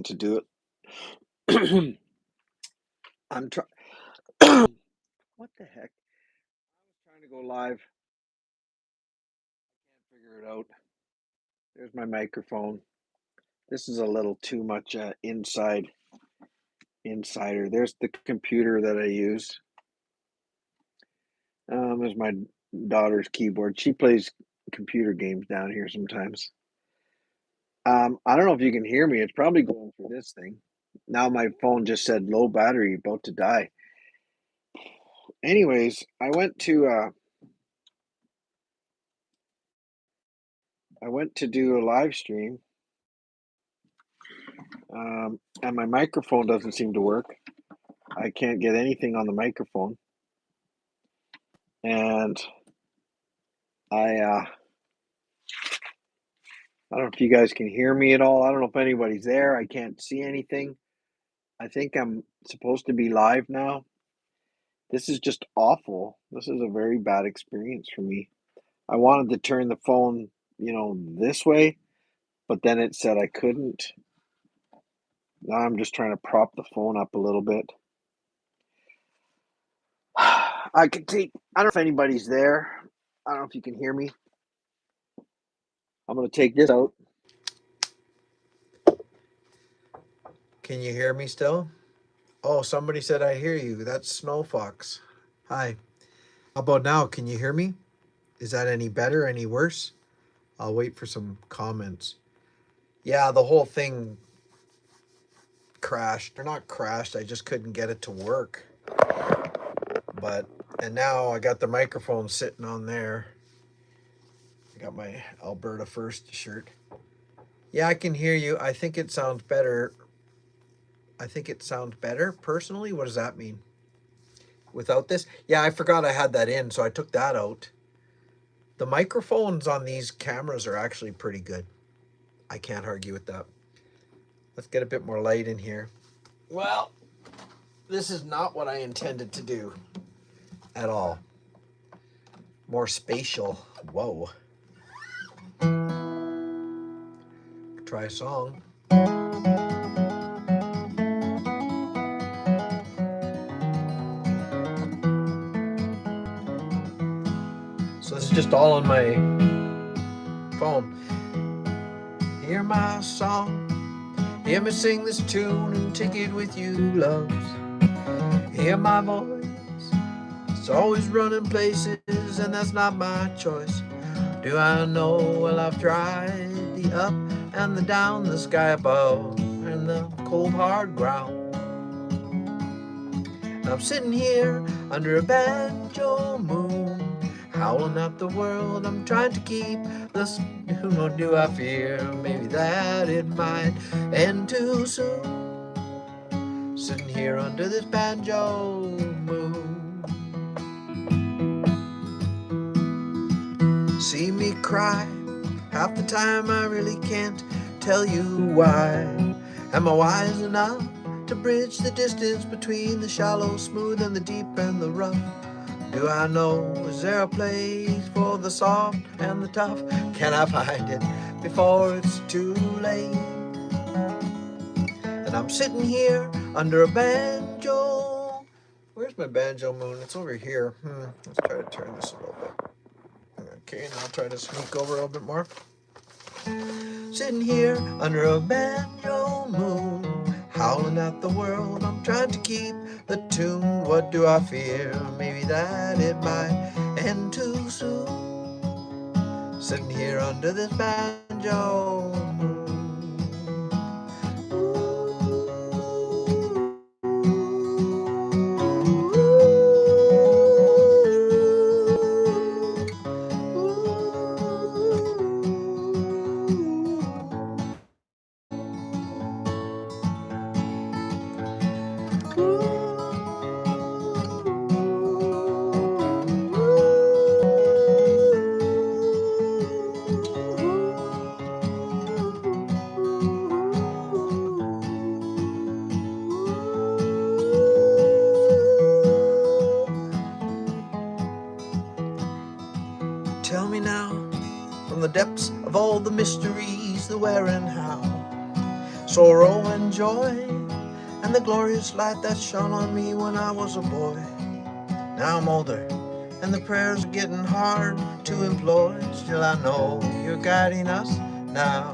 to do it. I'm trying. What the heck? I was trying to go live. Can't figure it out. There's my microphone. This is a little too much insider. There's the computer that I use. There's my daughter's keyboard. She plays computer games down here sometimes. I don't know if you can hear me. It's probably going for this thing. Now my phone just said low battery, about to die. Anyways, I went to do a live stream, and my microphone doesn't seem to work. I can't get anything on the microphone, and I don't know if you guys can hear me at all. I don't know if anybody's there. I can't see anything. I think I'm supposed to be live now. This is just awful. This is a very bad experience for me. I wanted to turn the phone, this way, but then it said I couldn't. Now I'm just trying to prop the phone up a little bit. I don't know if anybody's there. I don't know if you can hear me. I'm going to take this out. Can you hear me still? Oh, somebody said I hear you. That's Snow Fox. Hi. How about now? Can you hear me? Is that any better, any worse? I'll wait for some comments. Yeah, the whole thing crashed. Or not crashed, I just couldn't get it to work. And now I got the microphone sitting on there. I got my Alberta First shirt. Yeah, I can hear you. I think it sounds better. Personally. What does that mean? Without this? Yeah, I forgot I had that in, so I took that out. The microphones on these cameras are actually pretty good. I can't argue with that. Let's get a bit more light in here. Well, this is not what I intended to do at all. More spatial. Whoa. Try a song. So this is just all on my phone. Hear my song. Hear me sing this tune and take it with you, loves. Hear my voice. It's always running places, and that's not my choice. Do I know? Well, I've tried the up and the down, the sky above and the cold hard ground. And I'm sitting here under a banjo moon, howling at the world. I'm trying to keep this. Who do I fear? Maybe that it might end too soon. Sitting here under this banjo moon. See me cry. Half the time I really can't tell you why. Am I wise enough to bridge the distance between the shallow, smooth, and the deep and the rough? Do I know? Is there a place for the soft and the tough? Can I find it before it's too late? And I'm sitting here under a banjo. Where's my banjo moon? It's over here. Let's try to turn this a little bit. Okay, and I'll try to sneak over a little bit more. Sitting here under a banjo moon, howling at the world. I'm trying to keep the tune. What do I fear? Maybe that it might end too soon. Sitting here under this banjo moon. Tell me now, from the depths of all the mysteries, the where and how. sorrow and joy, and the glorious light that shone on me when I was a boy. Now I'm older, and the prayers are getting hard to employ. Still I know you're guiding us now.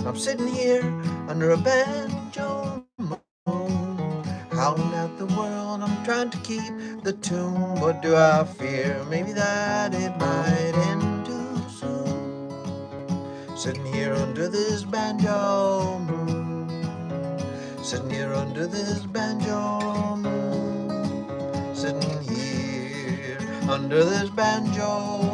I'm sitting here under a banjo moon, howling at the world. I'm trying to keep the tune. What do I fear? Maybe that it might end too soon. Sitting here under this banjo moon, sitting here under this banjo moon, sitting here under this banjo.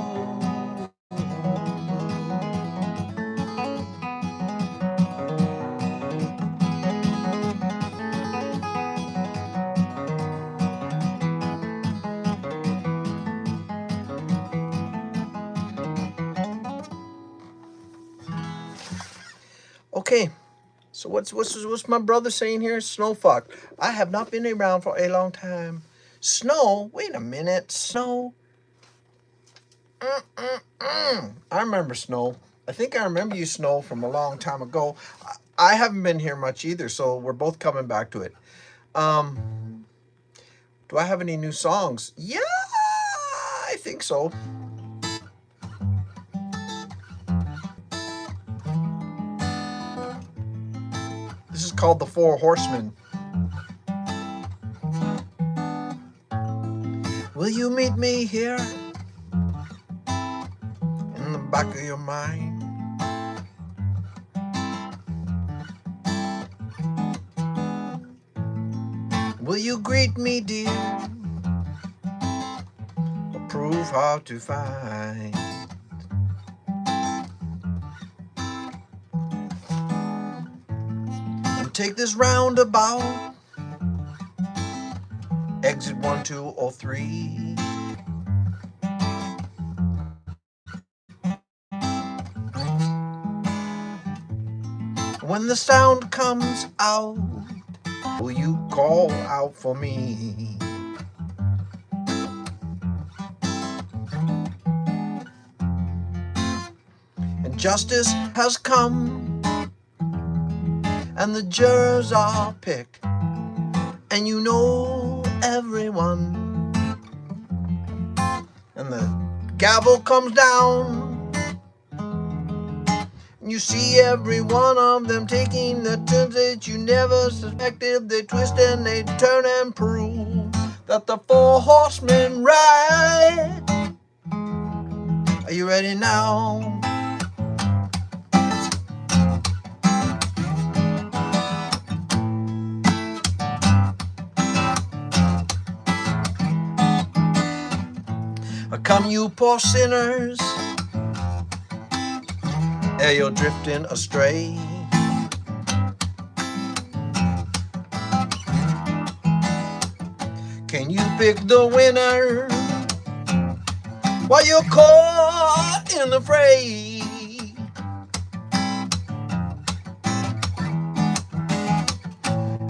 Okay, so what's my brother saying here? Snowfuck. I have not been around for a long time. Snow? Wait a minute. Snow? I remember Snow. I think I remember you, Snow, from a long time ago. I haven't been here much either, so we're both coming back to it. Do I have any new songs? Yeah, I think so. This is called The Four Horsemen. Will you meet me here in the back of your mind? Will you greet me, dear? Or prove hard to find? And take this roundabout, exit 1, 2, or 3. When the sound comes out, will you call out for me? And justice has come, and the jurors are picked, and you know everyone. And the gavel comes down, you see every one of them taking the turns that you never suspected. They twist and they turn and prove that the four horsemen ride. Are you ready now? Come, you poor sinners, ere you're drifting astray. Can you pick the winner while you're caught in the fray?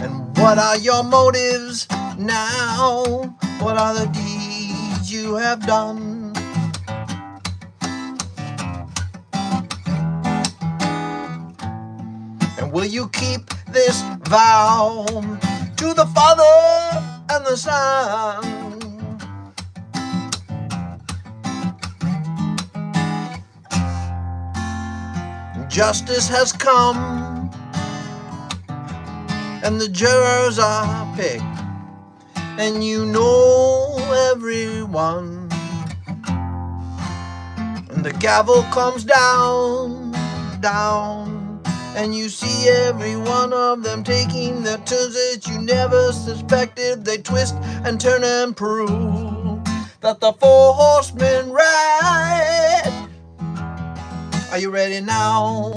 And what are your motives now? What are the deeds you have done? And will you keep this vow to the Father and the Son? Justice has come, and the jurors are picked, and you know everyone. And the gavel comes down, down, and you see every one of them taking their turns that you never suspected. They twist and turn and prove that the four horsemen ride. Are you ready now?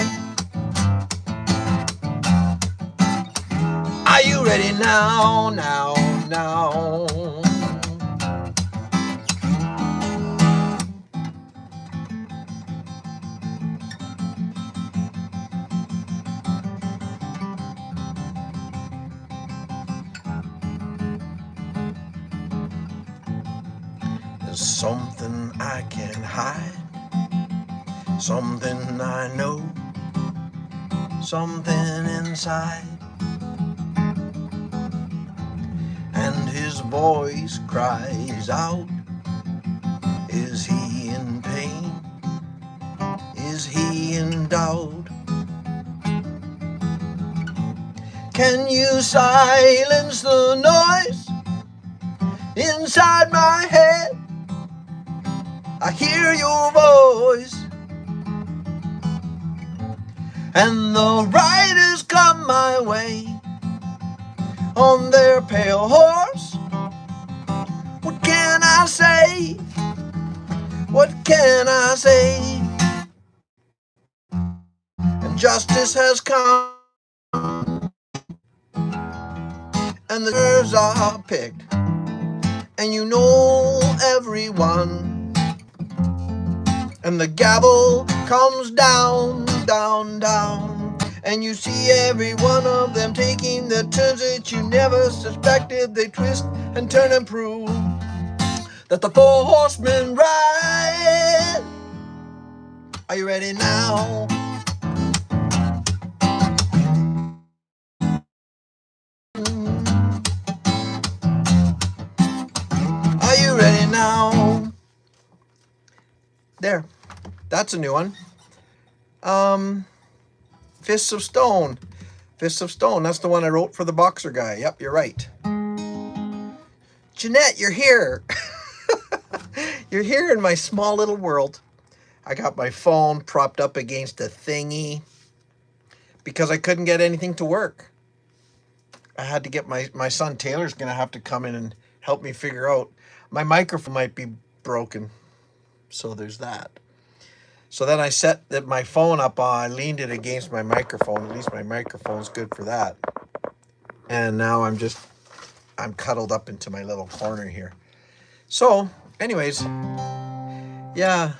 Are you ready now, now, now? There's something I can't hide, something I know. something inside, and his voice cries out. Is he in pain? Is he in doubt? Can you silence the noise inside my head? I hear your voice, and the riders come my way on their pale horse. What can I say? What can I say? And justice has come, and the jurors are picked, and you know everyone. And the gavel comes down, down, down. And you see every one of them taking the turns that you never suspected. They twist and turn and prove that the four horsemen ride. Are you ready now? Are you ready now? There. That's a new one. Fists of Stone. Fists of Stone. That's the one I wrote for the boxer guy. Yep, you're right. Jeanette, you're here. You're here in my small little world. I got my phone propped up against a thingy because I couldn't get anything to work. I had to get my son Taylor's going to have to come in and help me figure out. My microphone might be broken. So there's that. So then I set my phone up, I leaned it against my microphone. At least my microphone's good for that. And now I'm cuddled up into my little corner here. So, anyways, yeah.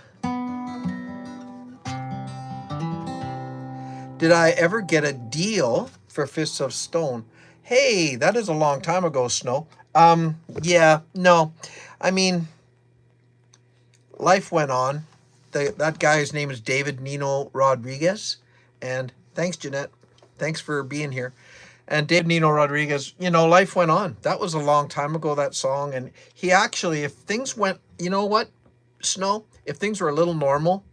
Did I ever get a deal for Fists of Stone? Hey, that is a long time ago, Snow. Yeah, no. I mean, life went on. That guy's name is David Nino Rodriguez. And thanks, Jeanette. Thanks for being here. And David Nino Rodriguez, life went on. That was a long time ago, that song. And he actually, if things went, you know what, Snow? If things were a little normal,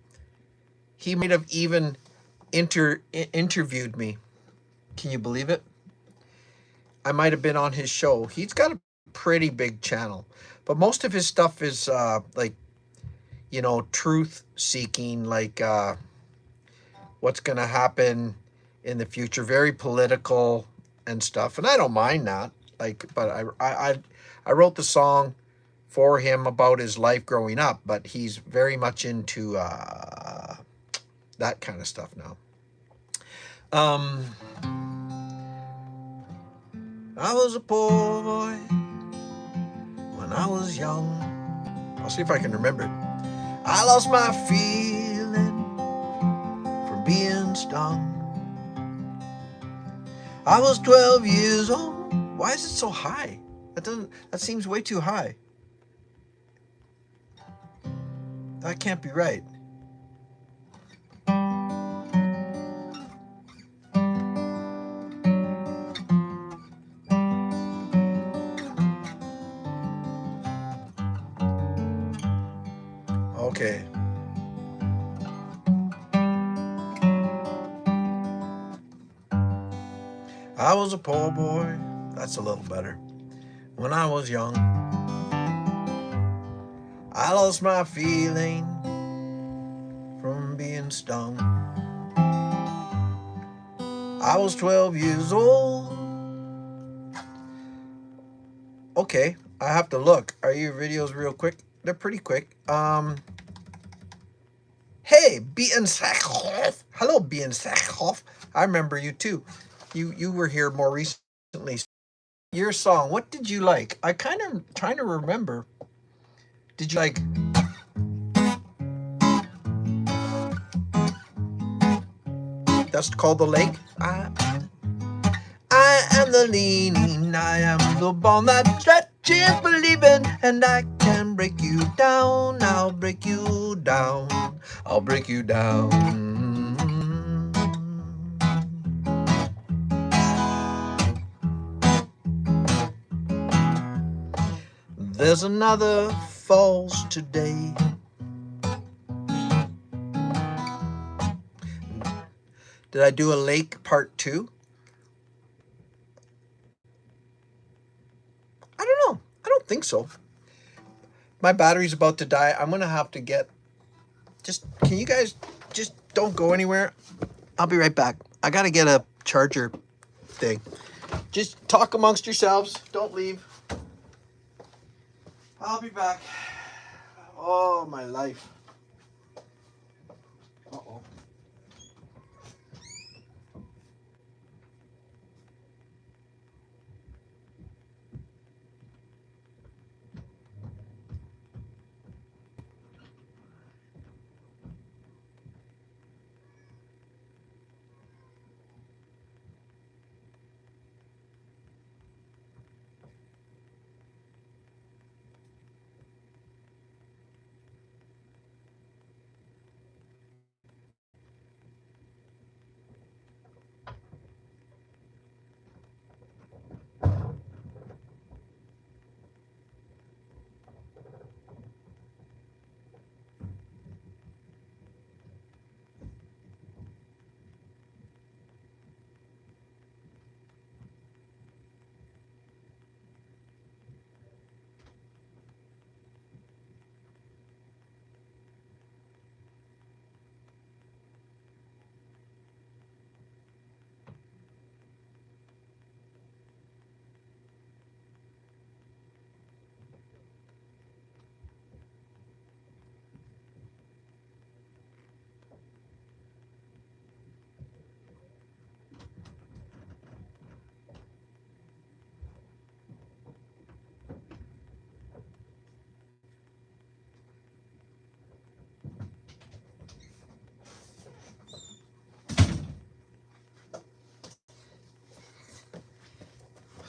he might have even interviewed me. Can you believe it? I might have been on his show. He's got a pretty big channel. But most of his stuff is like, truth seeking, like what's going to happen in the future, very political and stuff. And I don't mind that. But I wrote the song for him about his life growing up, but he's very much into that kind of stuff now. I was a poor boy when I was young. I'll see if I can remember it. I lost my feeling from being stung. I was 12 years old. Why is it so high? That seems way too high. That can't be right. Okay. I was a poor boy. That's a little better. When I was young, I lost my feeling from being stung. I was 12 years old. Okay, I have to look. Are your videos real quick? They're pretty quick. Hey, Beaton Sackhoff. Hello, Beaton Sackhoff. I remember you too. You were here more recently. Your song, what did you like? I kind of trying to remember. Did you like? That's called The Lake. I am the leaning, I am the bone that stretches believing, and I can break you down. I'll break you down. I'll break you down. There's another falls today. Did I do a lake part 2? I don't know. I don't think so. My battery's about to die. I'm going to have to get... Can you guys just don't go anywhere? I'll be right back. I got to get a charger thing. Just talk amongst yourselves. Don't leave. I'll be back. Oh, my life. Uh-oh.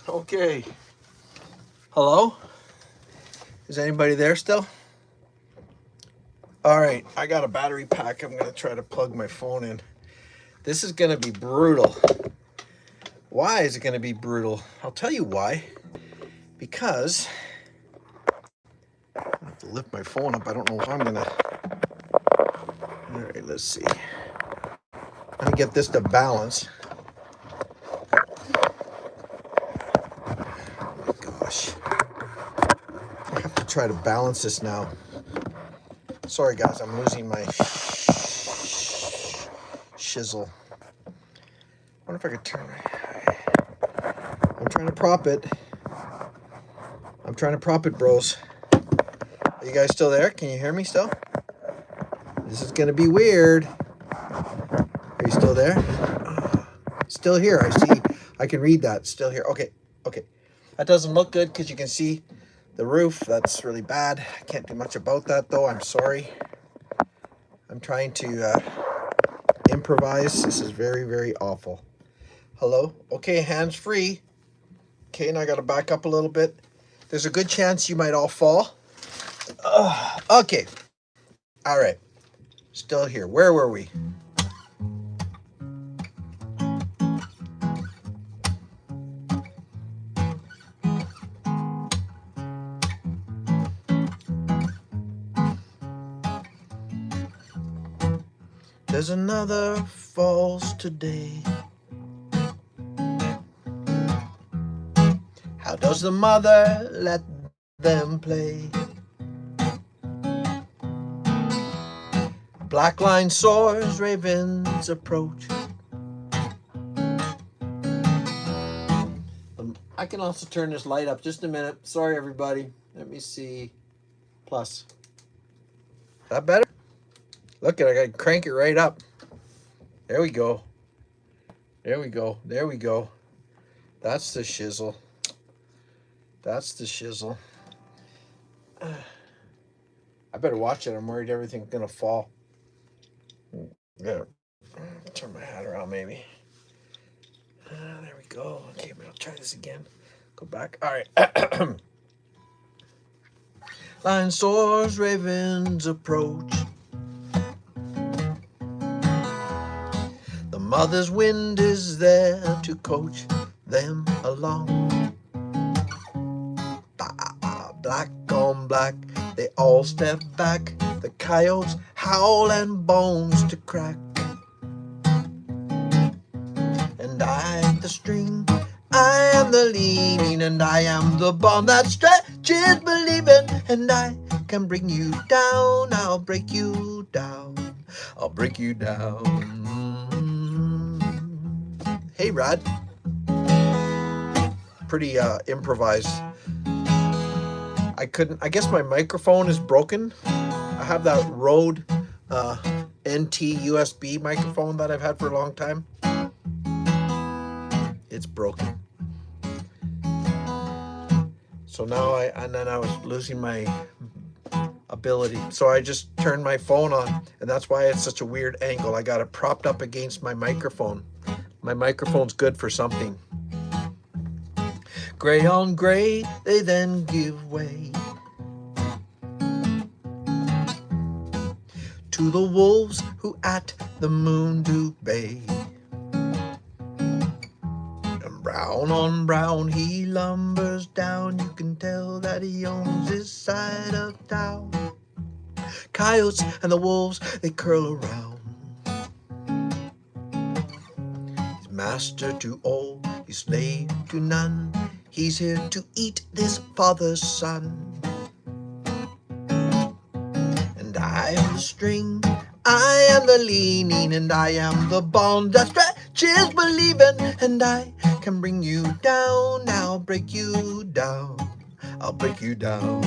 Okay. Hello? Is anybody there still? All right. I got a battery pack. I'm going to try to plug my phone in. This is going to be brutal. Why is it going to be brutal? I'll tell you why. Because I have to lift my phone up. I don't know if I'm going to... All right, let's see. Let me get this to balance. Oh my gosh. I have to try to balance this now. Sorry guys, I'm losing my shizzle. I wonder if I could turn it. I'm trying to prop it. I'm trying to prop it, bros. Are you guys still there? Can you hear me still? This is gonna be weird. Are you still there? Still here. I see. I can read that. Still here. Okay. Okay. That doesn't look good because you can see the roof. That's really bad. I can't do much about that though. I'm sorry. I'm trying to improvise. This is very, very awful. Hello? Okay, hands free. Okay, and I got to back up a little bit. There's a good chance you might all fall. Okay. All right. Still here. Where were we? There's another falls today. How does the mother let them play? Black line soars, ravens approach. I can also turn this light up just a minute. Sorry, everybody. Let me see. Plus. Is that better? Look at it. I got to crank it right up. There we go. There we go. There we go. That's the shizzle. That's the shizzle. I better watch it. I'm worried everything's going to fall. Better turn my hat around maybe. There we go. Okay, I'll try this again. Go back. All right. Lion soars, ravens approach. The mother's wind is there to coach them along. Black on black. They all step back, the coyotes howl and bones to crack. And I am the string, I am the leaning, and I am the bond that stretches believing. And I can bring you down, I'll break you down, I'll break you down. Hey, Rod. Pretty improvised. I guess my microphone is broken. I have that Rode NT USB microphone that I've had for a long time. It's broken. So now and then I was losing my ability. So I just turned my phone on, and that's why it's such a weird angle. I got it propped up against my microphone. My microphone's good for something. Gray on gray, they then give way to the wolves who at the moon do bay. And brown on brown he lumbers down, you can tell that he owns his side of town. Coyotes and the wolves, they curl around. He's master to all, he's slave to none. He's here to eat this father's son. And I am the string, I am the leaning, and I am the bond that stretches believing. And I can bring you down, I'll break you down, I'll break you down.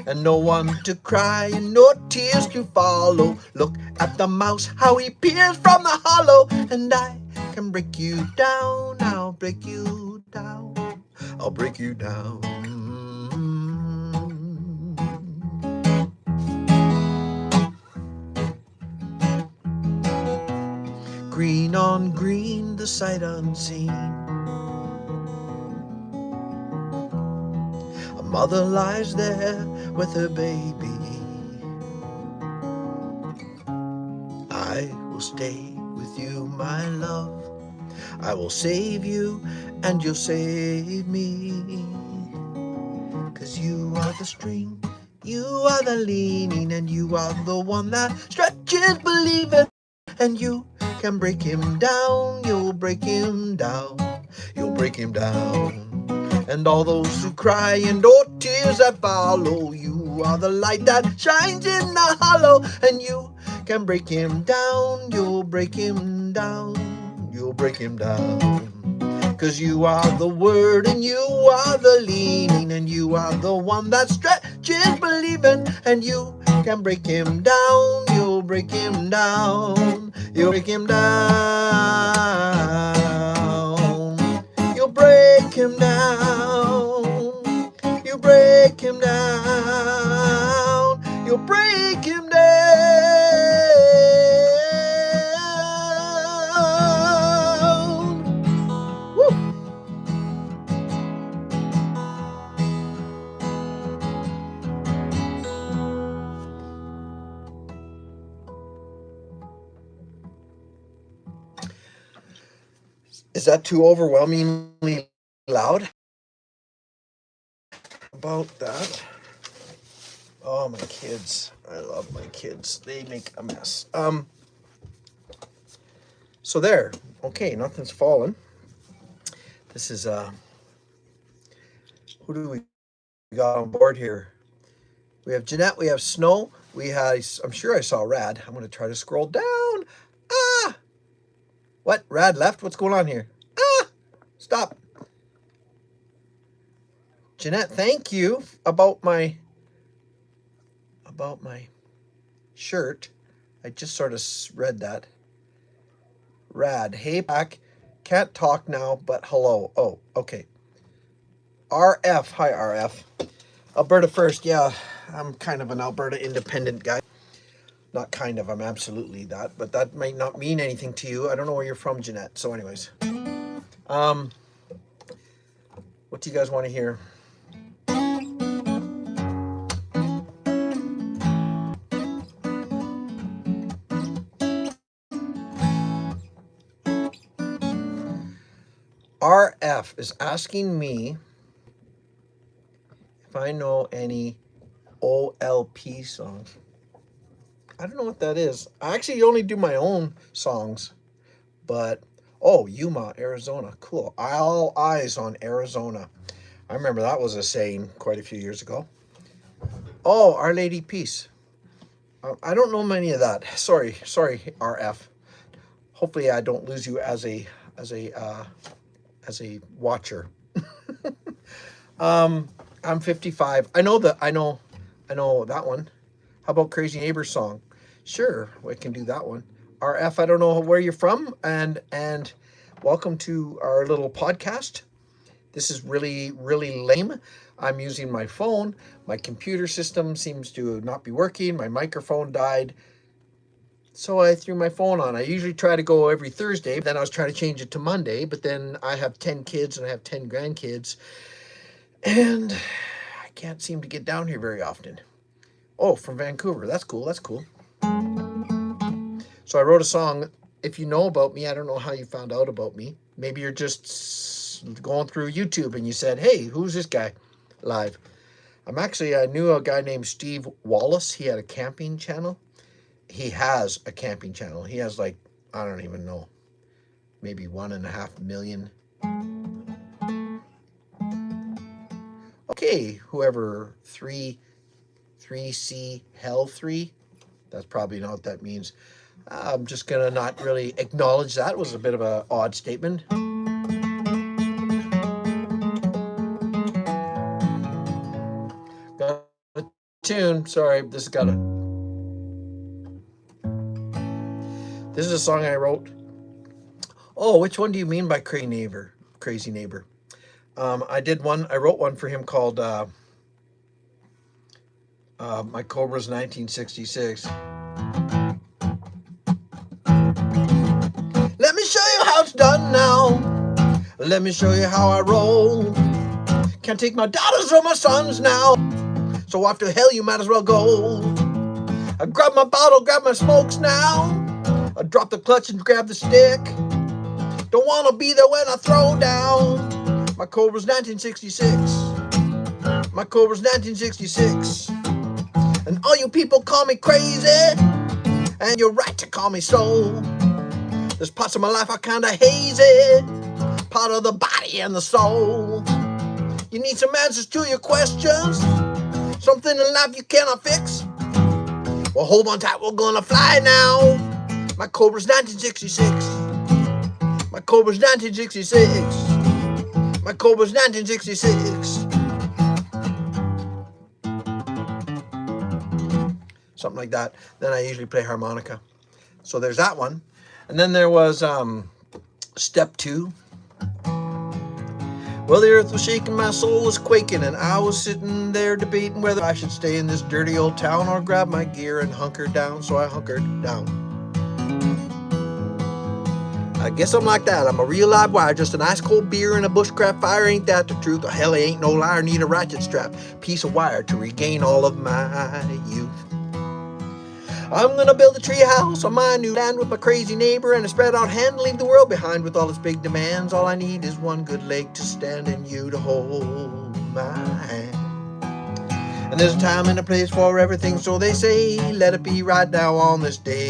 And no one to cry and no tears to follow. Look at the mouse, how he peers from the hollow. And I can break you down, I'll break you down, I'll break you down. Green on green, the sight unseen. A mother lies there with her baby. I will stay with you, my love. I will save you and you'll save me. 'Cause you are the string, you are the leaning, and you are the one that stretches believing. And you can break him down, you'll break him down, you'll break him down. And all those who cry and all tears that follow, you are the light that shines in the hollow. And you can break him down, you'll break him down, you'll break him down. 'Cause you are the word and you are the leaning, and you are the one that stretches believing. And you can break him down, you'll break him down, you'll break him down, you'll break him down, you break him down, you'll break him down. Woo! Is that too overwhelmingly loud? About that. Oh, my kids. I love my kids. They make a mess. So there. Okay, nothing's fallen. This is who do we got on board here? We have Jeanette, we have Snow, we had I'm sure I saw Rad. I'm gonna try to scroll down. Ah! What? Rad left? What's going on here? Ah! Stop. Jeanette, thank you about my shirt. I just sort of read that. Rad. Hey, back. Can't talk now, but hello. Oh, okay. RF. Hi, RF. Alberta first. Yeah, I'm kind of an Alberta independent guy. Not kind of, I'm absolutely that. But that might not mean anything to you. I don't know where you're from, Jeanette. So anyways. What do you guys want to hear? RF is asking me If I know any OLP songs. I don't know what that is. I actually only do my own songs, but oh, Yuma, Arizona. Cool. All eyes on Arizona. I remember that was a saying quite a few years ago. Oh, Our Lady Peace. I don't know many of that. Sorry, RF. Hopefully, I don't lose you as a as a watcher. I'm 55. I know that one. How about Crazy Neighbor song? Sure, we can do that one. RF, I don't know where you're from, and welcome to our little podcast. This is really lame. I'm using my phone. My computer system seems to not be working. My microphone died. So I threw my phone on. I usually try to go every Thursday. Then I was trying to change it to Monday, but then I have 10 kids and I have 10 grandkids. And I can't seem to get down here very often. Oh, from Vancouver. That's cool. That's cool. So I wrote a song. If you know about me, I don't know how you found out about me. Maybe you're just going through YouTube and you said, hey, who's this guy live? I knew a guy named Steve Wallace. He had a camping channel. He has a camping channel. He has like, I don't even know, maybe 1.5 million. Okay, whoever 3C Hell 3. That's probably not what that means. I'm just gonna not really acknowledge that. It was a bit of an odd statement. Got a tune. Sorry, This is a song I wrote. Oh, which one do you mean by Crazy Neighbor? Crazy Neighbor. I did one. I wrote one for him called "My Cobra's 1966." Let me show you how it's done now. Let me show you how I roll. Can't take my daughters or my sons now. So off to hell you might as well go. I grab my bottle, grab my smokes now. I drop the clutch and grab the stick. Don't wanna be there when I throw down. My Cobra's 1966. My Cobra's 1966. And all you people call me crazy. And you're right to call me so. There's parts of my life are kinda hazy. Part of the body and the soul. You need some answers to your questions. Something in life you cannot fix. Well, hold on tight, we're gonna fly now. My Cobra's 1966. My Cobra's 1966. My Cobra's 1966. Something like that. Then I usually play harmonica. So there's that one. And then there was step 2. Well, the earth was shaking, my soul was quaking, and I was sitting there debating whether I should stay in this dirty old town or grab my gear and hunker down. So I hunkered down. I guess I'm like that. I'm a real live wire, just an ice cold beer and a bushcraft fire. Ain't that the truth? Oh, hell, I ain't no liar. Need a ratchet strap, piece of wire to regain all of my youth. I'm gonna build a tree house on my new land with my crazy neighbor and a spread out hand, leave the world behind with all its big demands. All I need is one good leg to stand and you to hold my hand. And there's a time and a place for everything, so they say, let it be right now on this day.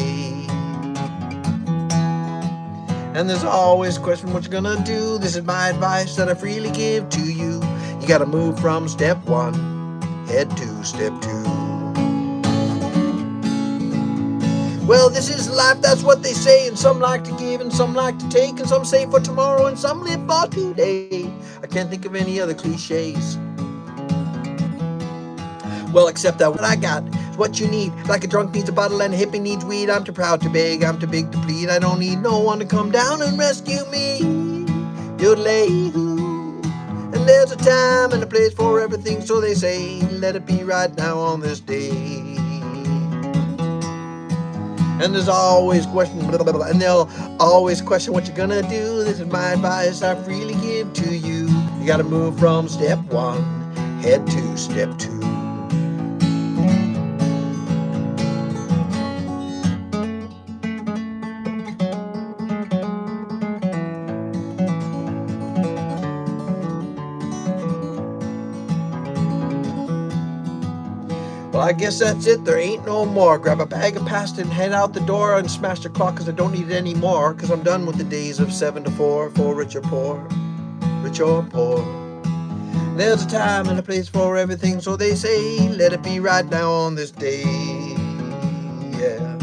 And there's always a question what you're gonna do. This is my advice that I freely give to you. You gotta move from step 1, head to step 2. Well, this is life, that's what they say. And some like to give and some like to take. And some save for tomorrow and some live for today. I can't think of any other cliches. Well, except that what I got is what you need. Like a drunk needs a bottle and a hippie needs weed. I'm too proud to beg, I'm too big to plead. I don't need no one to come down and rescue me. Yodelay-hoo. And there's a time and a place for everything, so they say, let it be right now on this day. And there's always question, blah, blah, blah, and they'll always question what you're gonna do. This is my advice I freely give to you. You gotta move from step 1, head to step 2. I guess that's it. There ain't no more. Grab a bag of pasta and head out the door and smash the clock because I don't need it anymore. Because I'm done with the days of 7 to 4, for rich or poor, rich or poor. There's a time and a place for everything, so they say, let it be right now on this day. Yeah.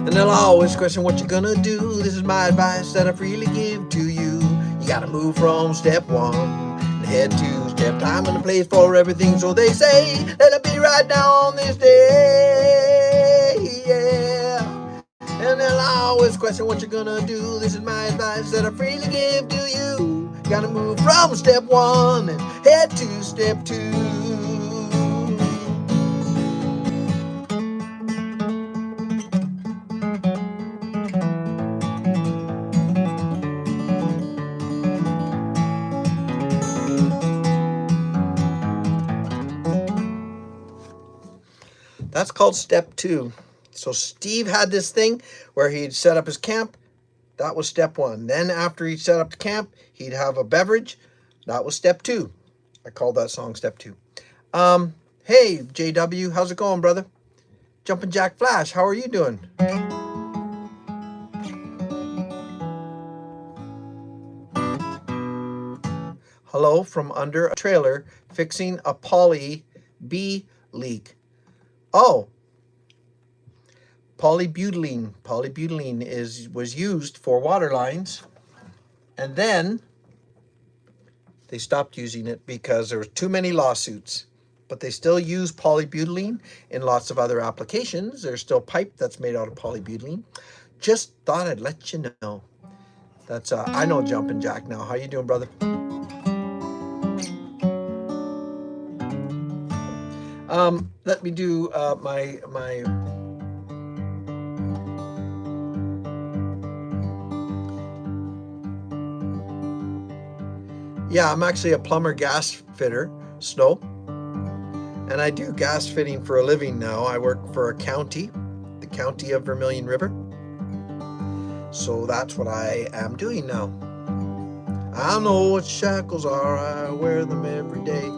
And they'll always question what you're gonna do. This is my advice that I freely give to you. You gotta move from step one and head to step. Time and a place for everything, so they say, let it be right now on this day. Yeah. And they'll always question what you're gonna do. This is my advice that I freely give to you. You gotta move from step one and head to step two. That's called step two. So Steve had this thing where he'd set up his camp. That was step one. Then after he'd set up the camp, he'd have a beverage. That was step two. I called that song step two. Hey, JW, how's it going, brother? Jumpin' Jack Flash, how are you doing? Hello from under a trailer fixing a poly B leak. Oh, polybutylene. Polybutylene was used for water lines, and then they stopped using it because there were too many lawsuits. But they still use polybutylene in lots of other applications. There's still pipe that's made out of polybutylene. Just thought I'd let you know. That's I know Jumpin' Jack now. How you doing, brother? Let me do my. Yeah, I'm actually a plumber gas fitter, Snow, and I do gas fitting for a living now. I work for a county, the county of Vermilion River. So that's what I am doing now. I know what shackles are, I wear them every day.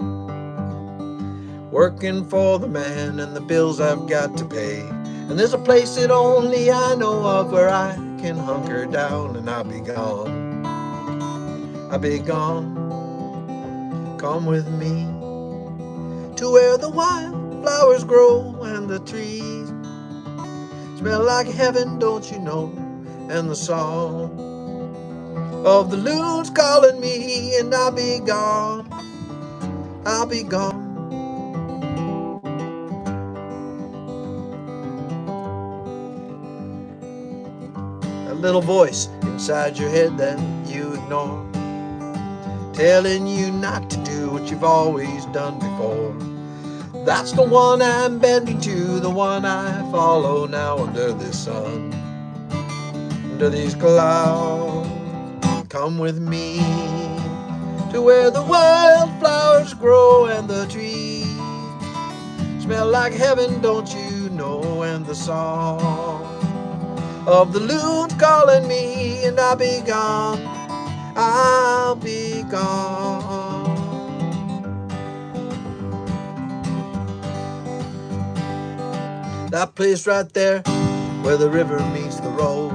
Working for the man and the bills I've got to pay. And there's a place that only I know of where I can hunker down and I'll be gone. I'll be gone. Come with me to where the wildflowers grow and the trees smell like heaven, don't you know? And the song of the loons calling me, and I'll be gone. I'll be gone. A little voice inside your head that you ignore, telling you not to do what you've always done before. That's the one I'm bending to, the one I follow now under this sun, under these clouds. Come with me to where the wildflowers grow and the trees smell like heaven, don't you know? And the song of the loons calling me, and I'll be gone. I'll be gone. That place right there where the river meets the road,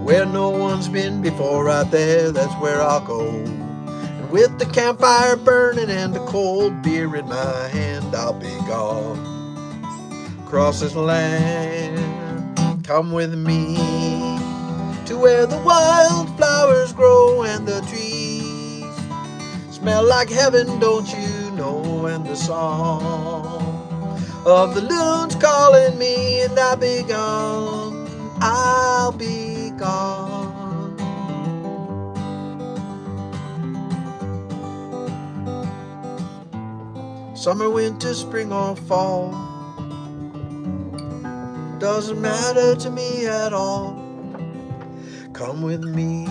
where no one's been before, right there, that's where I'll go. And with the campfire burning and the cold beer in my hand, I'll be gone. Across this land, come with me to where the wildflowers grow and the trees smell like heaven, don't you know? And the song of the loons calling me, and I'll be gone. I'll be gone. Summer, winter, spring, or fall, doesn't matter to me at all. Come with me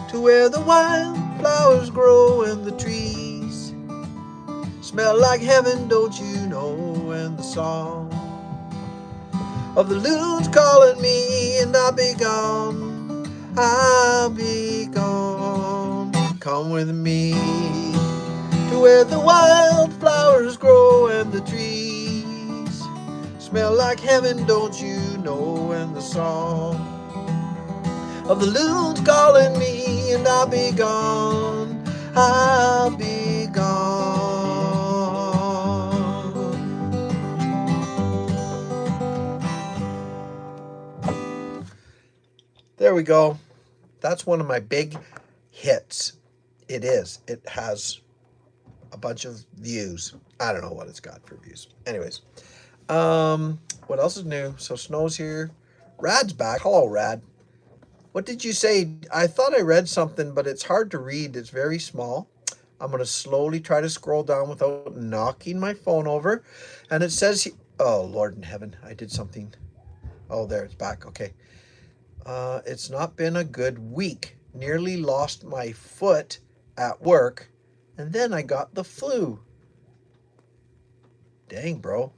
to where the wildflowers grow and the trees smell like heaven, don't you know? And the song of the loons calling me, and I'll be gone. I'll be gone. Come with me to where the wildflowers grow Smell like heaven, don't you know? And the song of the loon's calling me, and I'll be gone. I'll be gone. There we go. That's one of my big hits. It is. It has a bunch of views. I don't know what it's got for views. Anyways, what else is new? So Snow's here. Rad's back. Hello, Rad. What did you say? I thought I read something, but it's hard to read. It's very small. I'm going to slowly try to scroll down without knocking my phone over. And it says, oh, Lord in heaven, I did something. Oh, there, it's back. Okay. It's not been a good week. Nearly lost my foot at work, and then I got the flu. Dang, bro.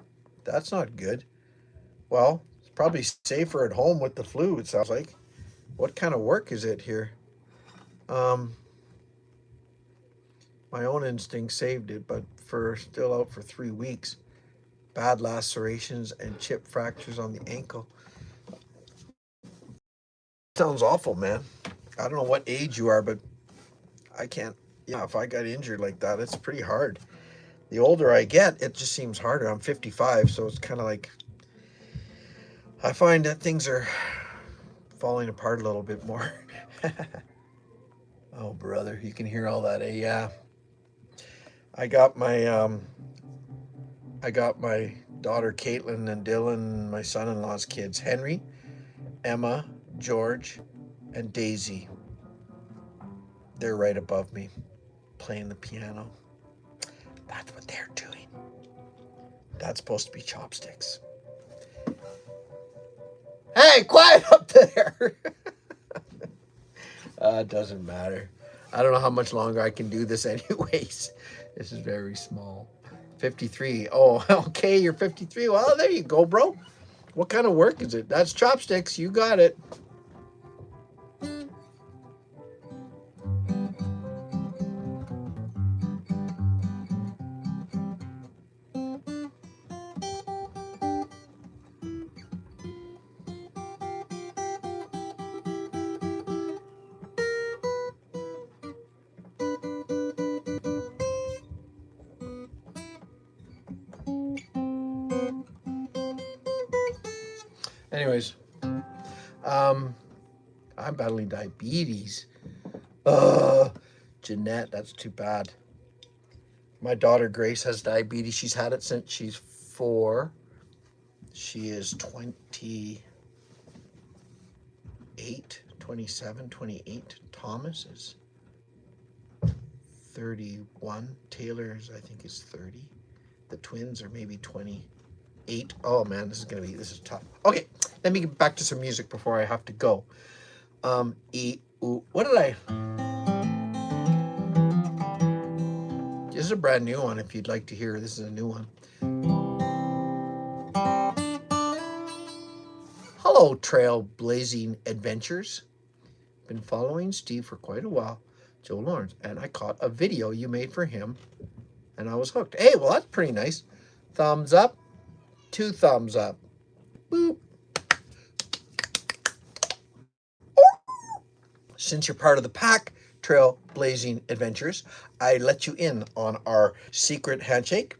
That's not good. Well, it's probably safer at home with the flu, it sounds like. What kind of work is it here? Um, my own instinct saved it, but for still out for 3 weeks. Bad lacerations and chip fractures on the ankle. Sounds awful, man. I don't know what age you are, but I can't. Yeah, if I got injured like that, it's pretty hard. The older I get, it just seems harder. I'm 55, so it's kind of like I find that things are falling apart a little bit more. Oh, brother, you can hear all that. Yeah, I got my I got my daughter Caitlin and Dylan, my son-in-law's kids, Henry, Emma, George, and Daisy. They're right above me, playing the piano. That's what they're doing. That's supposed to be chopsticks. Hey, quiet up there. It doesn't matter. I don't know how much longer I can do this anyways. This is very small. 53. Oh, okay, you're 53. Well, there you go, bro. What kind of work is it? That's chopsticks. You got it. Anyways, um, I'm battling diabetes. Jeanette, that's too bad. My daughter Grace has diabetes. She's had it since she's 4. She is 28, 27, 28. Thomas is 31. Taylor's, I think, is 30. The twins are maybe 28. Oh man, this is tough. Okay, let me get back to some music before I have to go. What did I? This is a brand new one if you'd like to hear. This is a new one. Hello, trailblazing adventures. Been following Steve for quite a while, Joe Laurence, and I caught a video you made for him, and I was hooked. Hey, well, that's pretty nice. Thumbs up, 2 thumbs up. Boop. Since you're part of the pack, Trailblazing Adventures, I let you in on our secret handshake,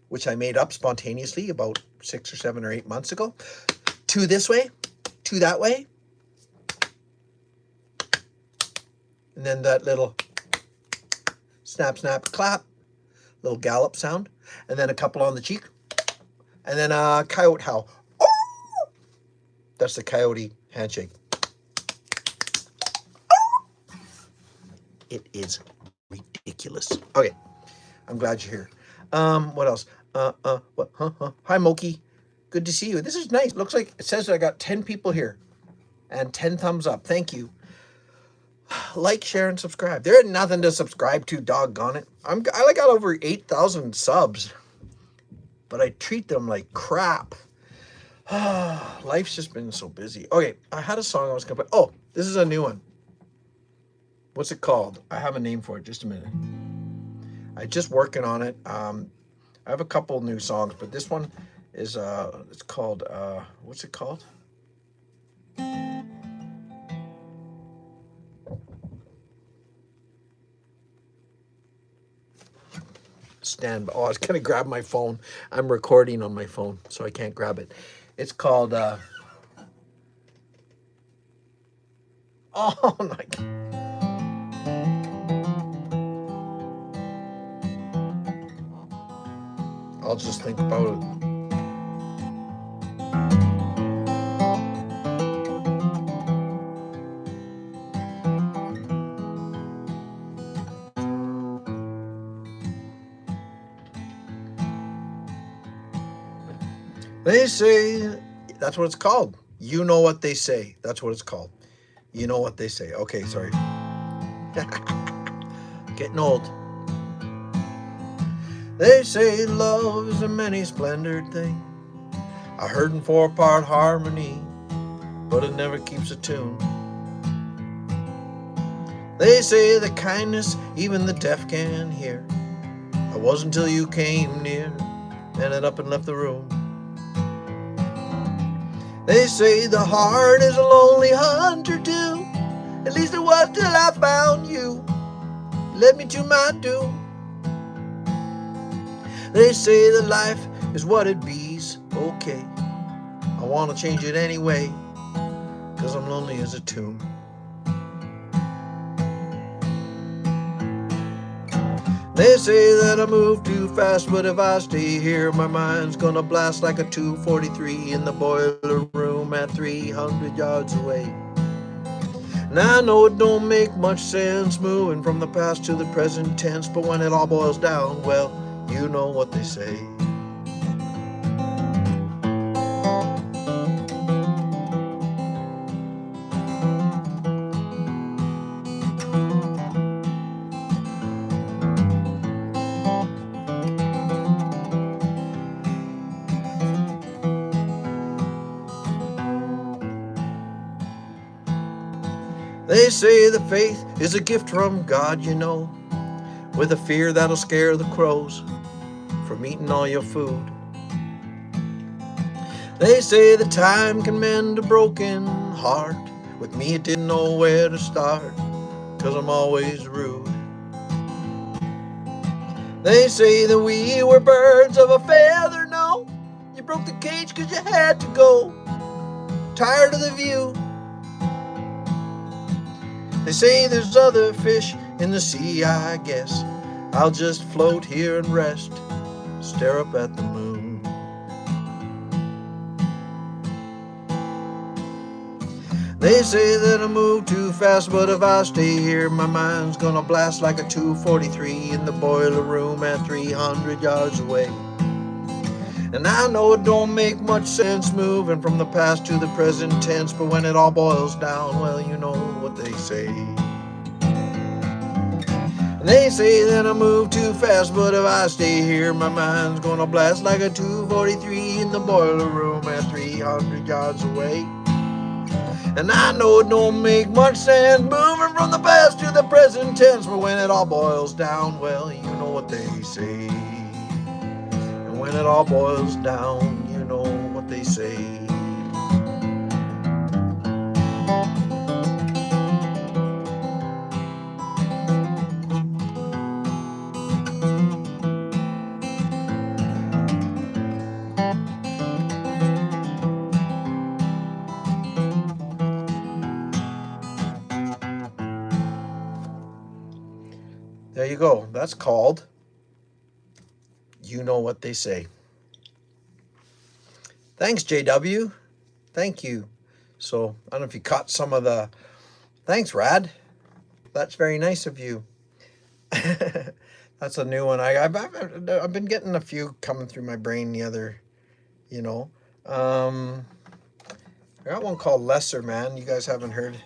which I made up spontaneously about 6 or 7 or 8 months ago. 2 this way, 2 that way, and then that little snap, snap, clap, little gallop sound, and then a couple on the cheek, and then a coyote howl. That's the coyote handshake. It is ridiculous. Okay, I'm glad you're here. What else? What? Hi, Moki. Good to see you. This is nice. Looks like it says I got 10 people here, and 10 thumbs up. Thank you. Like, share, and subscribe. There ain't nothing to subscribe to. Doggone it. I got over 8,000 subs, but I treat them like crap. Life's just been so busy. Okay, I had a song I was gonna play. Oh, this is a new one. What's it called? I have a name for it. Just a minute. I'm just working on it. I have a couple new songs, but this one is it's called what's it called? Stand. Oh, I was gonna grab my phone. I'm recording on my phone, so I can't grab it. It's called. Oh my! I'll just think about it. They say that's what it's called. You know what they say. That's what it's called. You know what they say. Okay, sorry. Getting old. They say love is a many splendored thing, a heard in 4-part harmony, but it never keeps a tune. They say that kindness even the deaf can hear. It wasn't until you came near, ended up and left the room. They say the heart is a lonely hunter too. At least it was till I found you. You led me to my doom. They say that life is what it be's. Okay, I wanna change it anyway, 'cause I'm lonely as a tomb. They say that I move too fast, but if I stay here, my mind's gonna blast like a 243 in the boiler room at 300 yards away. And I know it don't make much sense moving from the past to the present tense, but when it all boils down, well, you know what they say. They say that faith is a gift from God, you know, with a fear that'll scare the crows from eating all your food. They say that time can mend a broken heart. With me, it didn't know where to start, 'cause I'm always rude. They say that we were birds of a feather, no. You broke the cage 'cause you had to go, tired of the view. They say there's other fish in the sea, I guess. I'll just float here and rest, stare up at the moon. They say that I move too fast, but if I stay here, my mind's gonna blast like a 243 in the boiler room at 300 yards away. And I know it don't make much sense moving from the past to the present tense, but when it all boils down, well, you know what they say. And they say that I move too fast, but if I stay here, my mind's gonna blast like a 243 in the boiler room at 300 yards away. And I know it don't make much sense moving from the past to the present tense, but when it all boils down, well, you know what they say. And when it all boils down, you know what they say. There you go. That's called You Know What They Say. Thanks, JW. Thank you. So, I don't know if you caught some of the. Thanks, Rad. That's very nice of you. That's a new one. I've been getting a few coming through my brain the other, you know. Um, I got one called Lesser Man. You guys haven't heard.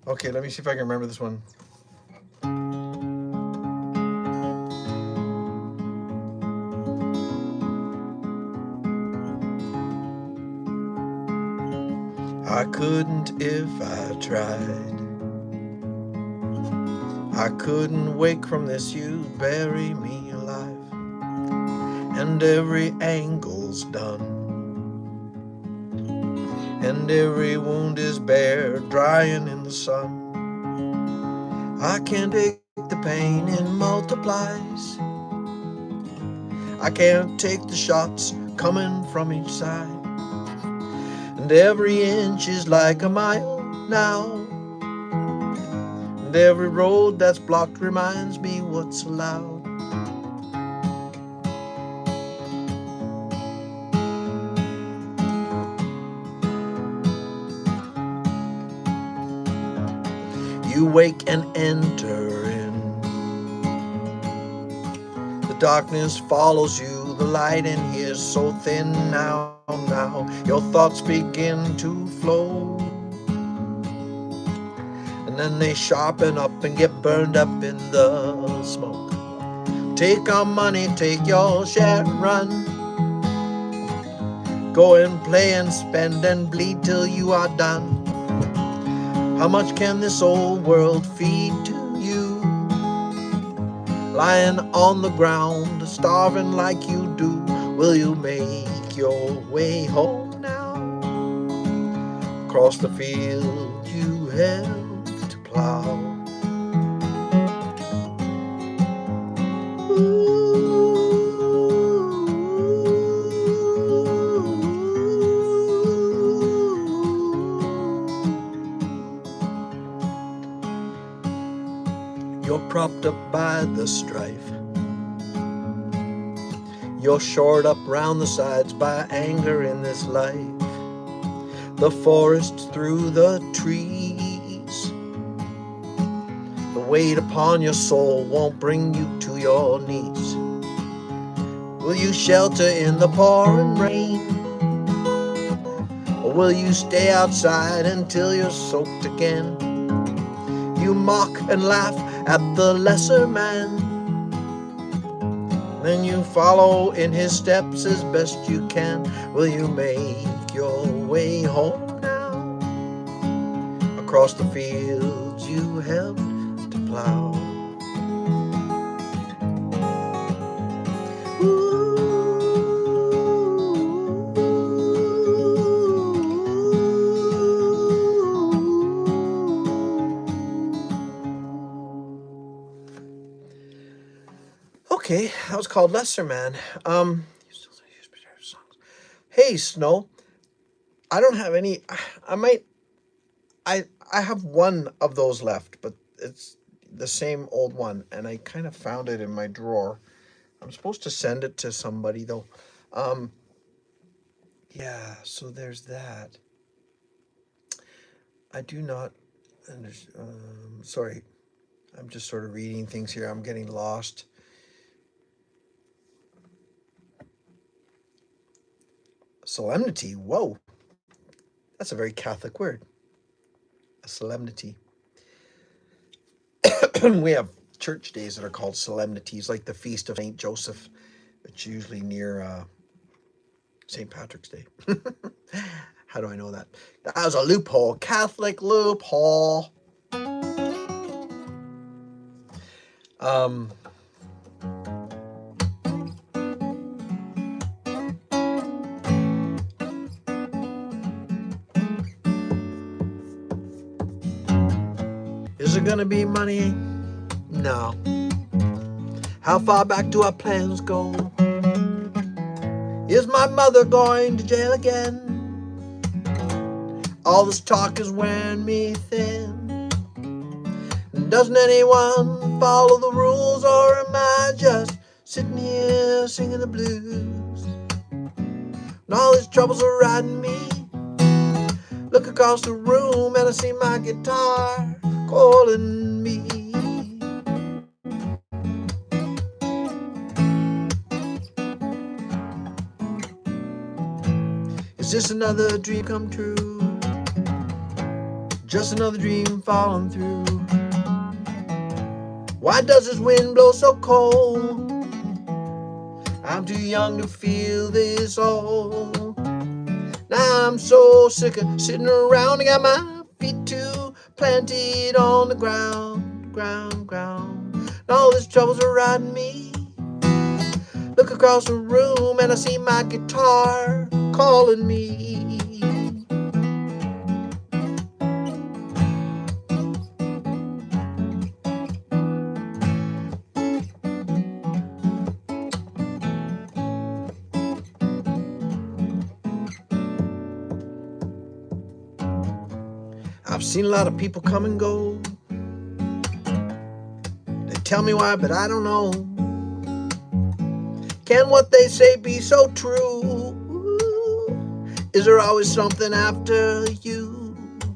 Okay, let me see if I can remember this one. I couldn't if I tried. I couldn't wake from this, you bury me alive, and every angle's done, and every wound is bare, drying in the sun. I can't take the pain, it multiplies. I can't take the shots coming from each side, and every inch is like a mile now, and every road that's blocked reminds me what's allowed. You wake and enter in. The darkness follows you, the light in here is so thin now. Your thoughts begin to flow, and then they sharpen up and get burned up in the smoke. Take our money, take your share and run. Go and play and spend and bleed till you are done. How much can this old world feed to you? Lying on the ground, starving like you do. Will you make your way home now? Across the field you helped to plow. You're propped up by the strife. You're shored up round the sides by anger in this life. The forests through the trees. The weight upon your soul won't bring you to your knees. Will you shelter in the pouring rain? Or will you stay outside until you're soaked again? You mock and laugh at the lesser man, then you follow in his steps as best you can. Will you make your way home now? Across the fields you helped to plow. Okay, that was called Lesser Man. Hey, Snow. I don't have any. I might. I have one of those left, but it's the same old one, and I kind of found it in my drawer. I'm supposed to send it to somebody though. Um, yeah, so there's that. I do not. Sorry, I'm just sort of reading things here. I'm getting lost. Solemnity. Whoa, that's a very Catholic word. A solemnity. We have church days that are called solemnities, like the Feast of Saint Joseph. It's usually near St. Patrick's Day. How do I know that? That was a loophole. Catholic loophole. Um, is there gonna be money? No. How far back do our plans go? Is my mother going to jail again? All this talk is wearing me thin. Doesn't anyone follow the rules, or am I just sitting here singing the blues? And all these troubles are riding me. Look across the room and I see my guitar calling me. Is this another dream come true? Just another dream falling through. Why does this wind blow so cold? I'm too young to feel this all. Now I'm so sick of sitting around. I got my feet too planted on the ground. ground. And all these troubles are riding me. Look across the room and I see my guitar calling me. I've seen a lot of people come and go. They tell me why, but I don't know. Can what they say be so true? Is there always something after you?